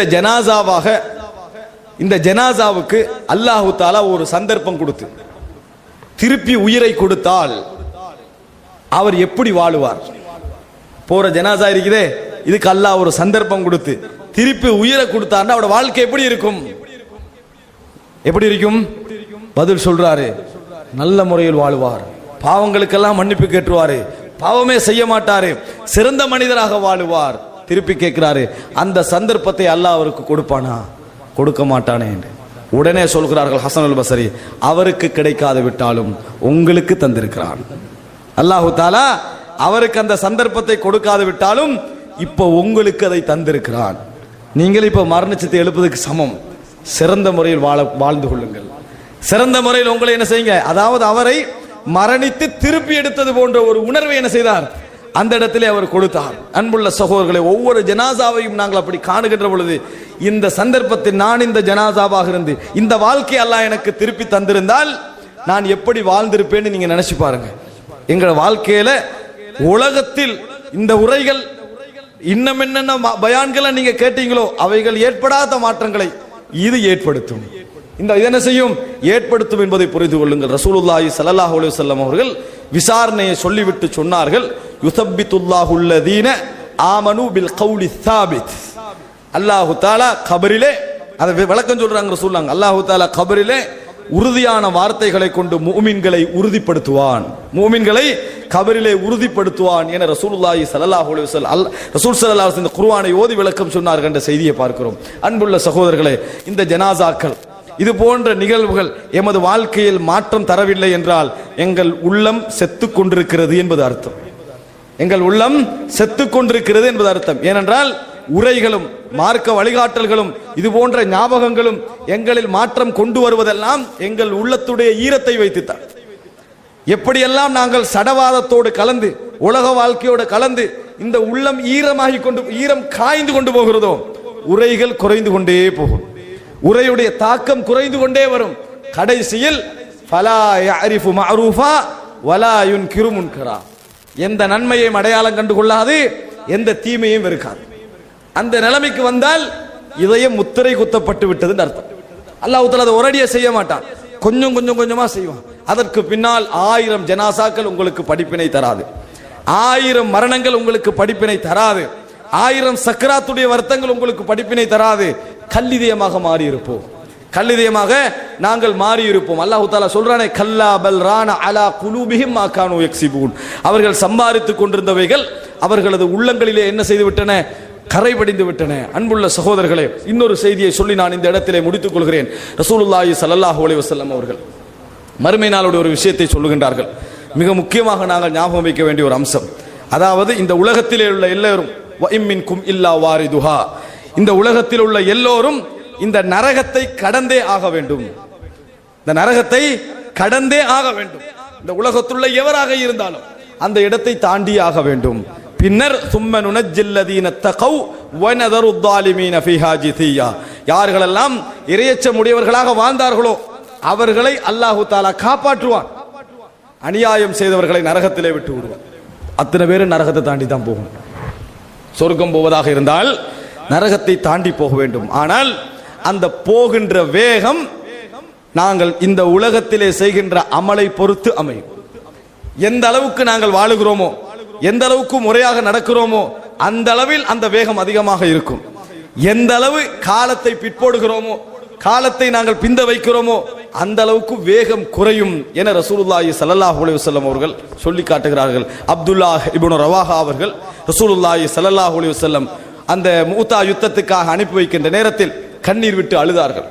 ஜனாசாவுக்கு அல்லாஹு தஆலா ஒரு சந்தர்ப்பம் கொடுத்து திருப்பி உயிரை கொடுத்தால் அவர் எப்படி வாழுவார்? போற ஜனாசா இருக்குதே, இதுக்கு அல்லாஹ் ஒரு சந்தர்ப்பம் கொடுத்து திருப்பி உயிரை கொடுத்தார்னா அவரோட வாழ்க்கை எப்படி இருக்கும்? எப்படி இருக்கும்? பதில் சொல்றாரு, நல்ல முறையில் வாழுவார், பாவங்களுக்கெல்லாம் மன்னிப்பு கேட்டுருவாரு, பாவமே செய்ய மாட்டாரு, சிறந்த மனிதராக வாழுவார். திருப்பி கேட்கிறாரு, அந்த சந்தர்ப்பத்தை அல்லாஹ் அவருக்கு கொடுப்பானா? கொடுக்க மாட்டானே என்று உடனே சொல்கிறார்கள் ஹசனுல் பஸரி, அவருக்கு கிடைக்காது விட்டாலும் உங்களுக்கு தந்திருக்கிறான். அல்லாஹு தஆலா அவருக்கு அந்த சந்தர்ப்பத்தை கொடுக்காது விட்டாலும் இப்போ உங்களுக்கு அதை தந்திருக்கிறான். நீங்கள் இப்போ மரணிச்சத்தை எழுப்பதுக்கு சமம். சிறந்த முறையில் வாழ்ந்து கொள்ளுங்கள், சிறந்த முறையில் உங்களை என்ன செய்யுங்க, அதாவது அவரை மரணித்து திருப்பி எடுத்தது போன்ற ஒரு உணர்வை என்ன செய்தார், அந்த இடத்திலே அவர் கொடுத்தார். அன்புள்ள சகோதரர்களே, ஒவ்வொரு ஜனாசாவையும் நாங்கள் அப்படி காணுகின்ற பொழுது இந்த சந்தர்ப்பத்தில் நான் இந்த ஜனாசாவாக இருந்து இந்த வாழ்க்கை அல்லாஹ் எனக்கு திருப்பி தந்திருந்தால் நான் எப்படி வாழ்ந்திருப்பேன்னு நீங்க நினைச்சு பாருங்க. எங்கள் வாழ்க்கையில உலகத்தில் இந்த உரைகள் இன்னும் என்னென்ன பயான்களை நீங்க கேட்டீங்களோ அவைகள் ஏற்படாத மாற்றங்களை இது ஏற்படுத்தும். இந்த என்ன செய்யும்? ஏற்படுத்தும் என்பதை புரிந்து கொள்ளுங்கள். ரசூலுல்லாஹி ஸல்லல்லாஹு அலைஹி வஸல்லம் அவர்கள் விசாரணையை சொல்லிவிட்டு சொன்னார்கள், யுஸப்பித்துல்லாஹுல்லதீன ஆமனு பில் கௌலி ஸாபித். அல்லாஹு தஆலா கபரிலே, அதை விளக்கம் சொல்றாங்க ரசூலுல்லாஹ், அல்லாஹு தஆலா கபரிலே உறுதியான வார்த்தைகளை கொண்டு முஃமின்களை உறுதிப்படுத்துவான், முஃமின்களை கபரிலே உறுதிப்படுத்துவான் என ரசூலுல்லாஹி ஸல்லல்லாஹு அலைஹி வஸல்லம் ரசூல் ஸல்லல்லாஹு அலைஹி வஸல்லம் குர்ஆனை ஓதி விளக்கம் சொன்னார்கள் என்ற செய்தியை பார்க்கிறோம். அன்புள்ள சகோதரர்களே, இந்த ஜனாசாக்கள் இது போன்ற நிகழ்வுகள் எமது வாழ்க்கையில் மாற்றம் தரவில்லை என்றால் எங்கள் உள்ளம் செத்து கொண்டிருக்கிறது என்பது அர்த்தம். எங்கள் உள்ளம் செத்து கொண்டிருக்கிறது என்பது அர்த்தம். ஏனென்றால் உரைகளும் மார்க்க வழிகாட்டல்களும் இது போன்ற ஞாபகங்களும் எங்களில் மாற்றம் கொண்டு வருவதெல்லாம் எங்கள் உள்ளத்துடைய ஈரத்தை வைத்துத்தான். எப்படியெல்லாம் நாங்கள் சடவாதத்தோடு கலந்து உலக வாழ்க்கையோடு கலந்து இந்த உள்ளம் ஈரம் காய்ந்து கொண்டு போகிறதோ உரைகள் குறைந்து கொண்டே போகும், உரையுடைய தாக்கம் குறைந்து கொண்டே வரும். கடைசியில் ஃபலா யஅரிஃபு மஅரூஃபா வலா யுன்கிரு முன்கரா, எந்த நன்மையையும் அடையாளம் கண்டு கொள்ளாது, எந்த தீமையும் வெறுக்காது. அந்த நிலைமைக்கு வந்தால் இதயம் முத்திரை குத்தப்பட்டு விட்டது அர்த்தம். அல்லாஹ் தஆலா அதை ஒரேடியா செய்ய மாட்டான், கொஞ்சம் கொஞ்சம் கொஞ்சமா செய்வான். அதற்கு பின்னால் 1000 ஜனாசாக்கள் உங்களுக்கு படிப்பினை தராது, 1000 மரணங்கள் உங்களுக்கு படிப்பினை தராது, 1000 சக்கராத்துடைய வருத்தங்கள் உங்களுக்கு படிப்பினை தராது. கல்லிதயமாக மாறி இருப்போம், கல்லிதயமாக நாங்கள் மாறி இருப்போம். அல்லாஹ் தஆலா சொல்றானே, கல்லா பல் ரான அலா குலூபிஹிம் மா கானூ யக்ஸிபூன், அவர்கள் சம்பாதித்துக் கொண்டிருந்தவைகள் அவர்களது உள்ளங்களிலே என்ன செய்து விட்டன, கரைபடிந்து விட்டன. அன்புள்ள சகோதரர்களே, இன்னொரு செய்தியை சொல்லி நான் இந்த இடத்திலே முடித்துக் கொள்கிறேன். ரசூலுல்லாஹி ஸல்லல்லாஹு அலைஹி வஸல்லம் அவர்கள் மறுமை நாளுடைய ஒரு விஷயத்தை சொல்லுகின்றார்கள். மிக முக்கியமாக நாங்கள் ஞாபகம் வைக்க வேண்டிய ஒரு அம்சம், அதாவது இந்த உலகத்திலே உள்ள எல்லோரும் வஇம்மின்கும் இல்லா வாரிதுஹா, இந்த உலகத்தில் உள்ள எல்லோரும் இந்த நரகத்தை கடந்தே ஆக வேண்டும், இந்த நரகத்தை கடந்தே ஆக வேண்டும். இந்த உலகத்துள்ள எவராக இருந்தாலும் அந்த இடத்தை தாண்டி ஆக வேண்டும். பின்னர் சும்ம நுனஜ்ஜில்லதீன தகவ் வனதரு ظالمீன ஃபீஹா ஜிதியா, யார்களெல்லாம் இறையச்சம் உடையவர்களாக வாழ்ந்தார்களோ அவர்களை அல்லாஹு தஆலா காப்பாற்றுவான், அநியாயம் செய்தவர்களை நரகத்திலே விட்டு விடுவான். அத்தனை பேரும் நரகத்தை தாண்டி தான் போகும். சொர்க்கம் போவதாக இருந்தால் நரகத்தை தாண்டி போக வேண்டும். ஆனால் அந்த போகின்ற வேகம் நாங்கள் இந்த உலகத்திலே செய்கின்ற அமலை பொறுத்து அமையும். எந்த அளவுக்கு நாங்கள் வாழுகிறோமோ, எந்த அளவுக்கு முறையாக நடக்கிறோமோ அந்த அளவில் அந்த வேகம் அதிகமாக இருக்கும். எந்த அளவு காலத்தை பிற்போடுகிறோமோ, காலத்தை நாங்கள் பிந்த வைக்கிறோமோ அந்த அளவுக்கு வேகம் குறையும் என ரசூலுல்லாஹி ஸல்லல்லாஹு அலைஹி வஸல்லம் அவர்கள் சொல்லி காட்டுகிறார்கள். அப்துல்லாஹ் இப்னு ரவாஹா அவர்கள் ரசூலுல்லாஹி ஸல்லல்லாஹு அலைஹி வஸல்லம் அந்த மூத்தா யுத்தத்துக்காக அனுப்பி வைக்கின்ற நேரத்தில் கண்ணீர் விட்டு அழுதார்கள்.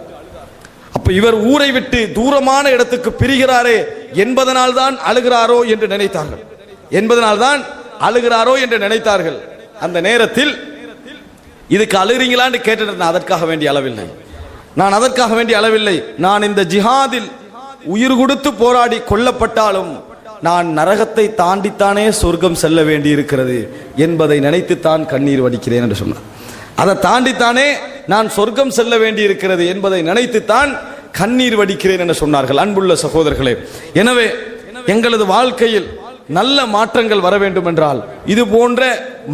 அப்ப இவர் ஊரை விட்டு தூரமான இடத்துக்கு பிரிகிறாரே என்பதனால் தான் அழுகிறாரோ என்று நினைத்தார்கள், நினைத்தார்கள். அந்த நேரத்தில் இதுக்கு அழுகிறீங்களான்னு கேட்டு அதற்காக வேண்டிய அளவில்லை, நான் இந்த ஜிஹாதில் உயிர் கொடுத்து போராடி கொல்லப்பட்டாலும் நான் நரகத்தை தாண்டித்தானே சொர்க்கம் செல்ல வேண்டி இருக்கிறது என்பதை நினைத்துத்தான் கண்ணீர் வடிக்கிறேன் என்று சொன்னார். அதை தாண்டித்தானே நான் சொர்க்கம் செல்ல வேண்டி இருக்கிறது என்பதை நினைத்துத்தான் கண்ணீர் வடிக்கிறேன் என்று சொன்னார்கள். அன்புள்ள சகோதரர்களே, எனவே எங்களது வாழ்க்கையில் நல்ல மாற்றங்கள் வர வேண்டும் என்றால் இது போன்ற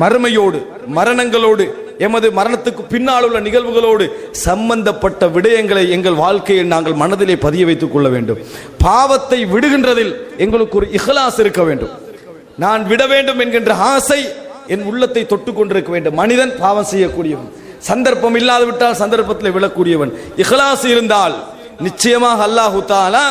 மறுமையோடு, மரணங்களோடு, எமது மரணத்துக்கு பின்னால் உள்ள நிகழ்வுகளோடு சம்பந்தப்பட்ட விடயங்களை எங்கள் வாழ்க்கையில் நாங்கள் மனதிலே பதிய வைத்துக் கொள்ள வேண்டும். பாவத்தை விடுகின்றதில் எங்களுக்கு ஒரு இஹ்லாஸ் இருக்க வேண்டும். நான் விட வேண்டும் என்கின்ற ஆசை என் உள்ளத்தை தொட்டு கொண்டிருக்க வேண்டும். மனிதன் பாவம் செய்யக்கூடியவன், சந்தர்ப்பம் இல்லாது விட்டால் சந்தர்ப்பத்தில் விழக்கூடியவன். இஹ்லாஸ் இருந்தால் நிச்சயமாக அல்லாஹு தஆலா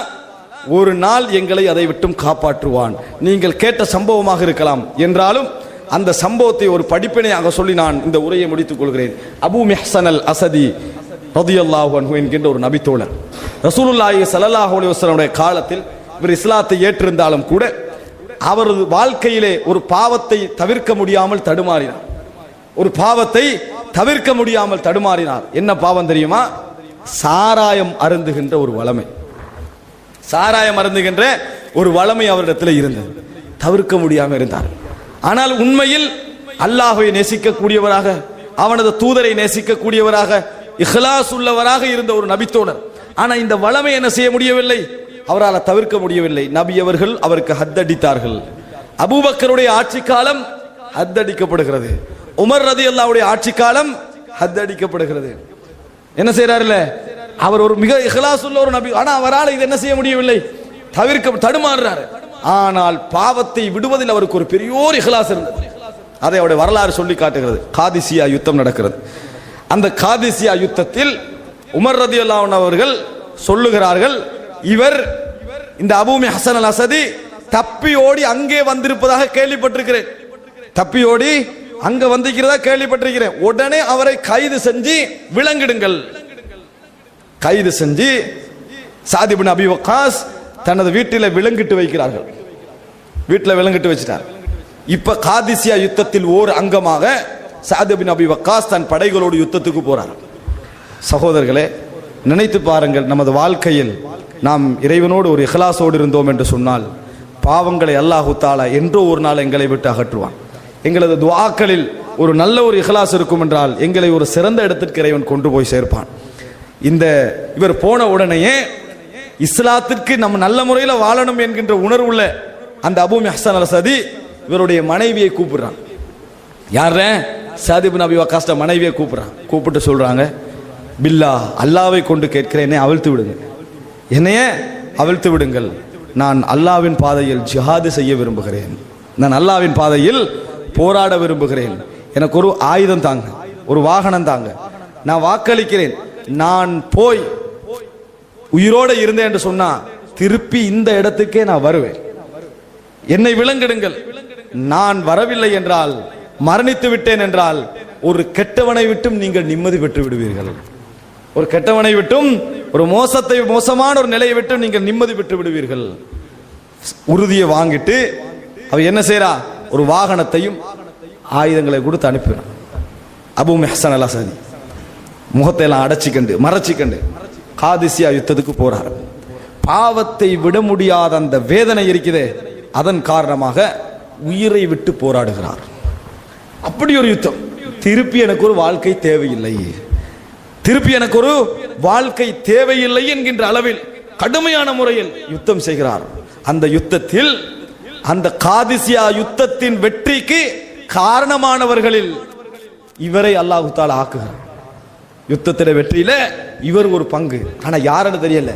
ஒரு நாள் எங்களை அதை விட்டும் காப்பாற்றுவான். நீங்கள் கேட்ட சம்பவமாக இருக்கலாம் என்றாலும் அந்த சம்பவத்தை ஒரு படிப்பினையாக சொல்லி நான் இந்த உரையை முடித்துக் கொள்கிறேன். அபூ மிஹ்சன் அல் அஸதி ரலியல்லாஹு அன்ஹு என்கின்ற ஒரு நபித்தோழர் ரசூலுல்லாஹி ஸல்லல்லாஹு அலைஹி வஸல்லம் காலத்தில் இவர் இஸ்லாத்தை ஏற்றிருந்தாலும் கூட அவரது வாழ்க்கையிலே ஒரு பாவத்தை தவிர்க்க முடியாமல் தடுமாறினார். என்ன பாவம் தெரியுமா? சாராயம் அருந்துகின்ற ஒரு வளமை அவரிடத்தில் இருந்தது. தவிர்க்க முடியாமல் இருந்தார். ஆனால் உண்மையில் அல்லாஹ்வை நேசிக்கக்கூடியவராக, அவனது தூதரை நேசிக்கக்கூடியவராக, இஹ்லாஸ் உள்ளவராக இருந்த ஒரு நபித்தோழர். ஆனா இந்த வளமை என்ன செய்ய முடியவில்லை, அவரால் தவிர்க்க முடியவில்லை. நபி அவர்கள் அவருக்கு ஹத்தடித்தார்கள். அபூபக்கருடைய ஆட்சி காலம் ஹத்தடிக்கப்படுகிறது, உமர் ரலியல்லாஹுடைய ஆட்சி காலம் ஹத்தடிக்கப்படுகிறது. என்ன செய்யறாருல, அவர் ஒரு மிக இஹ்லாஸ் உள்ள ஒரு நபி. ஆனா அவரால் இது என்ன செய்ய முடியவில்லை, தடுமாறுறாரு. ஆனால் பாவத்தை விடுவதில் அவருக்கு ஒரு பெரியோர் இஹ்லாஸ் இருந்தது. அதை அவருடைய வரலாறு சொல்லி காட்டுகிறது. காதிசியா யுத்தம் நடக்கிறது. அந்த காதிசியா யுத்தத்தில் உமர் ரலியல்லாஹு அன்ஹு அவர்கள் சொல்லுகிறார்கள், இவர் இந்த அபூ மிஹ்சன் அல் அஸதி தப்பி ஓடி அங்கே வந்திருப்பதாக கேள்விப்பட்டிருக்கிறேன், கேள்விப்பட்டிருக்கிறேன். உடனே அவரை கைது செஞ்சு விலங்கிடுங்கள். கைது செஞ்சு சாத் இப்னு அபி வக்காஸ் தனது வீட்டில் விலங்கிட்டு வைக்கிறார்கள். வீட்டில் விலங்கிட்டு வச்சிட்டார். இப்ப காதிசியா யுத்தத்தில் ஓர் அங்கமாக சாத் இப்னு அபி வக்காஸ் தன் படைகளோடு யுத்தத்துக்கு போறார். சகோதரர்களே, நினைத்து பாருங்கள், நமது வாழ்க்கையில் நாம் இறைவனோடு ஒரு இஹ்லாஸோடு இருந்தோம் என்று சொன்னால் பாவங்களை அல்லாஹு தஆலா என்றோ ஒரு நாள் எங்களை விட்டு அகற்றுவான். எங்களது துஆக்களில் ஒரு நல்ல ஒரு இஹ்லாஸ் இருக்கும் என்றால் எங்களை ஒரு சிறந்த இடத்திற்கு இறைவன் கொண்டு போய் சேர்ப்பான். இவர் போன உடனேயே இஸ்லாத்திற்கு நம்ம நல்ல முறையில் வாழணும் என்கின்ற உணர்வுள்ள அந்த அபூ மிஹ்சன் அல் அஸதி இவருடைய மனைவியை கூப்பிடுறான். யார? சாத் இப்னு அபி வக்காஸ் மனைவியை கூப்பிட்டு சொல்றாங்க, பில்லா, அல்லாவை கொண்டு கேட்கிறேன், என்னை அவிழ்த்து விடுங்கள். நான் அல்லாவின் பாதையில் ஜிஹாது செய்ய விரும்புகிறேன், நான் அல்லாவின் பாதையில் போராட விரும்புகிறேன். எனக்கு ஒரு ஆயுதம் தாங்க, ஒரு வாகனம் தாங்க, நான் வாக்களிக்கிறேன். நான் போய் உயிரோடு இருந்தேன் என்று சொன்னா திருப்பி இந்த இடத்துக்கே நான் வருவேன், என்னை விலங்கிடுங்கள். நான் வரவில்லை என்றால், மரணித்து விட்டேன் என்றால், ஒரு கெட்டவனை விட்டும் நீங்கள் நிம்மதி பெற்று விடுவீர்கள். ஒரு கெட்டவனை விட்டும், ஒரு மோசமான ஒரு நிலையை விட்டும் நீங்கள் நிம்மதி பெற்று விடுவீர்கள். உறுதியை வாங்கிட்டு அவ என்ன செய்யறா, ஒரு வாகனத்தையும் ஆயுதங்களை கொடுத்து அனுப்பினான். அபூ மிஹ்சன் அல் அஸதி முகத்தை எல்லாம் மறைச்சிக்கண்டு காதிசியா யுத்தத்துக்கு போறார். பாவத்தை விட முடியாத அந்த வேதனை இருக்குதே, அதன் காரணமாக உயிரை விட்டு போராடுகிறார். அப்படி ஒரு யுத்தம். திருப்பி எனக்கு ஒரு வாழ்க்கை தேவையில்லை, திருப்பி எனக்கு ஒரு வாழ்க்கை தேவையில்லை என்கின்ற அளவில் கடுமையான முறையில் யுத்தம் செய்கிறார். அந்த யுத்தத்தில், அந்த காதிசியா யுத்தத்தின் வெற்றிக்கு காரணமானவர்களில் இவரை அல்லாஹ் தஆலா ஆக்குகிறார். யுத்தத்தில வெற்றியில இவர் ஒரு பங்கு. ஆனா யாருன்னு தெரியல,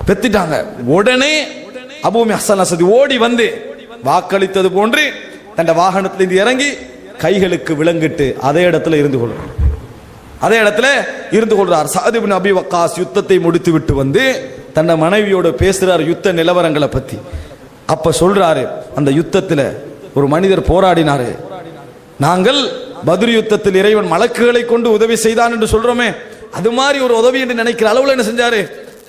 பெத்திட்டாங்க. உடனே அபூ ஹசன் அஸ்ஸதி ஓடி வந்து வாக்களித்தது போன்று தன் வாகனத்திலிருந்து இறங்கி கைகளுக்கு விலங்கிட்டு அதே இடத்துல இருந்து கொள்றார். அதே இடத்துல இருந்து கொள்றார். சஅத் இப்னு அபி வக்காஸ் யுத்தத்தை முடித்து விட்டு வந்து தன் மனைவியோட பேசுறார் யுத்த நிலவரங்களை பத்தி. அப்ப சொல்றாரு, அந்த யுத்தத்துல ஒரு மனிதர் போராடினாரு. நாங்கள் பத்ர் யுத்தத்தில் இறைவன் மலக்குகளை கொண்டு உதவி செய்தான் என்று சொல்றோமே, அது மாதிரி ஒரு உதவி என்று நினைக்கிற அளவுல என்ன செஞ்சாரு,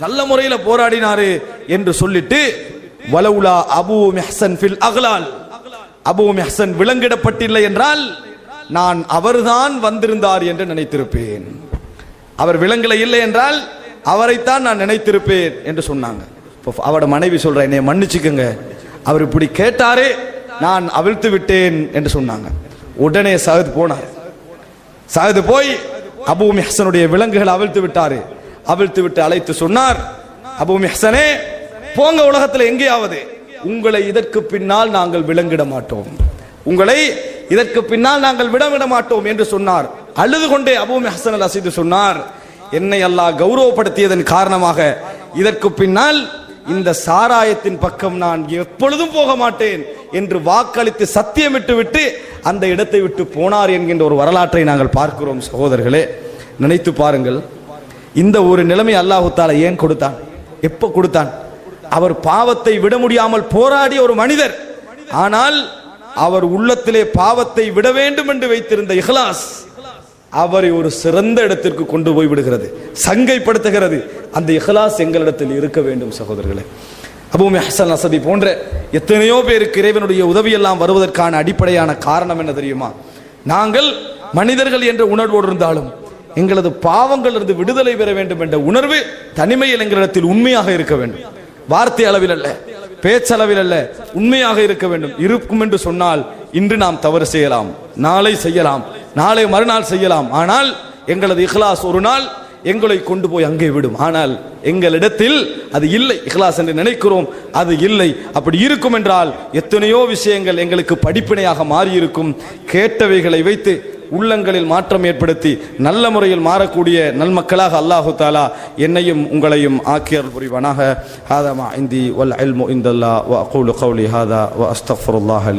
நல்ல முறையில போராடினாரு என்று சொல்லிட்டு, வலவுலா அபூ மிஹ்சன் ஃபில் அக்லால், அபூ மிஹ்சன் விலங்கிடப்பட்டில்லை என்றால் நான் அவர்தான் வந்திருந்தார் என்று நினைத்திருப்பேன். அவர் விலங்கல இல்லை என்றால் அவரைத்தான் நான் நினைத்திருப்பேன் என்று சொன்னாங்க. அவரோட மனைவி சொல்ற, என்னை மன்னிச்சுக்கங்க, அவர் இப்படி கேட்டாரே, நான் அவிழ்த்து விட்டேன் என்று சொன்னாங்க. உடனே சஅத் போனார். சஅத் போய் அபூ மிஹ்சனுடைய விலங்குகளை அவிழ்த்து விட்டாரு. அவிழ்த்து விட்டு அழைத்து சொன்னார், அபூ மிஹ்சனே, போங்க உலகத்தில் எங்கேயாவது, உங்களை இதற்கு பின்னால் நாங்கள் விலங்கிட மாட்டோம், உங்களை இதற்கு பின்னால் நாங்கள் விட மாட்டோம் என்று சொன்னார். அழுது கொண்டே அபூ மிஹ்சன் அல் அஸீத் சொன்னார், என்னை அல்லாஹ் கௌரவப்படுத்தியதன் காரணமாக இதற்கு பின்னால் இந்த சாராயத்தின் பக்கம் நான் எப்பொழுதும் போக மாட்டேன் என்று வாக்களித்து சத்தியமிட்டு விட்டு அந்த இடத்தை விட்டு போனார் என்கின்ற ஒரு வரலாற்றை நாங்கள் பார்க்கிறோம். சகோதரர்களே, நினைத்து பாருங்கள், இந்த ஒரு நிலைமை அல்லாஹ் தஆலா ஏன் கொடுத்தான், எப்ப கொடுத்தான்? அவர் பாவத்தை விட முடியாமல் போராடிய ஒரு மனிதர், ஆனால் அவர் உள்ளத்திலே பாவத்தை விட வேண்டும் என்று வைத்திருந்த இஹ்லாஸ் அவரை ஒரு சிறந்த இடத்திற்கு கொண்டு போய் விடுகிறது, சங்கைப்படுத்துகிறது. அந்த இஹ்லாஸ் எங்களிடத்தில் இருக்க வேண்டும் சகோதரர்களே. அபூ ஹசன் அஸதி போன்ற எத்தனையோ பேருக்கு இறைவனுடைய உதவியெல்லாம் வருவதற்கான அடிப்படையான காரணம் என்ன தெரியுமா? நாங்கள் மனிதர்கள் என்ற உணர்வோடு இருந்தாலும் எங்களது பாவங்கள் இருந்து விடுதலை பெற வேண்டும் என்ற உணர்வு தனிமையில் எங்களிடத்தில் உண்மையாக இருக்க வேண்டும். வார்த்தை அளவில் அல்ல, பேச்சளவில் அல்ல, உண்மையாக இருக்க வேண்டும். இருக்கும் என்று சொன்னால் இன்று நாம் தவறு செய்யலாம், நாளை செய்யலாம், நாளை மறுநாள் செய்யலாம். ஆனால் எங்களது இஹ்லாஸ் ஒரு நாள் எங்களை கொண்டு போய் அங்கே விடும். ஆனால் எங்களிடத்தில் அது இல்லை, இஹ்லாஸ் என்று நினைக்கிறோம், அது இல்லை. அப்படி இருக்கும் என்றால் எத்தனையோ விஷயங்கள் எங்களுக்கு படிப்பினையாக மாறியிருக்கும். கேட்டவைகளை வைத்து உள்ளங்களில் மாற்றம் ஏற்படுத்தி நல்ல முறையில் மாறக்கூடிய நல்மக்களாக அல்லாஹு தஆலா என்னையும் உங்களையும் ஆக்கியர் புரிவானாக. ஹாதா மா இந்தி வல் இல்மு இந்தல்லாஹ் வ அகூலு கௌலி ஹாதா வ அஸ்தக்ஃபிருல்லாஹ்.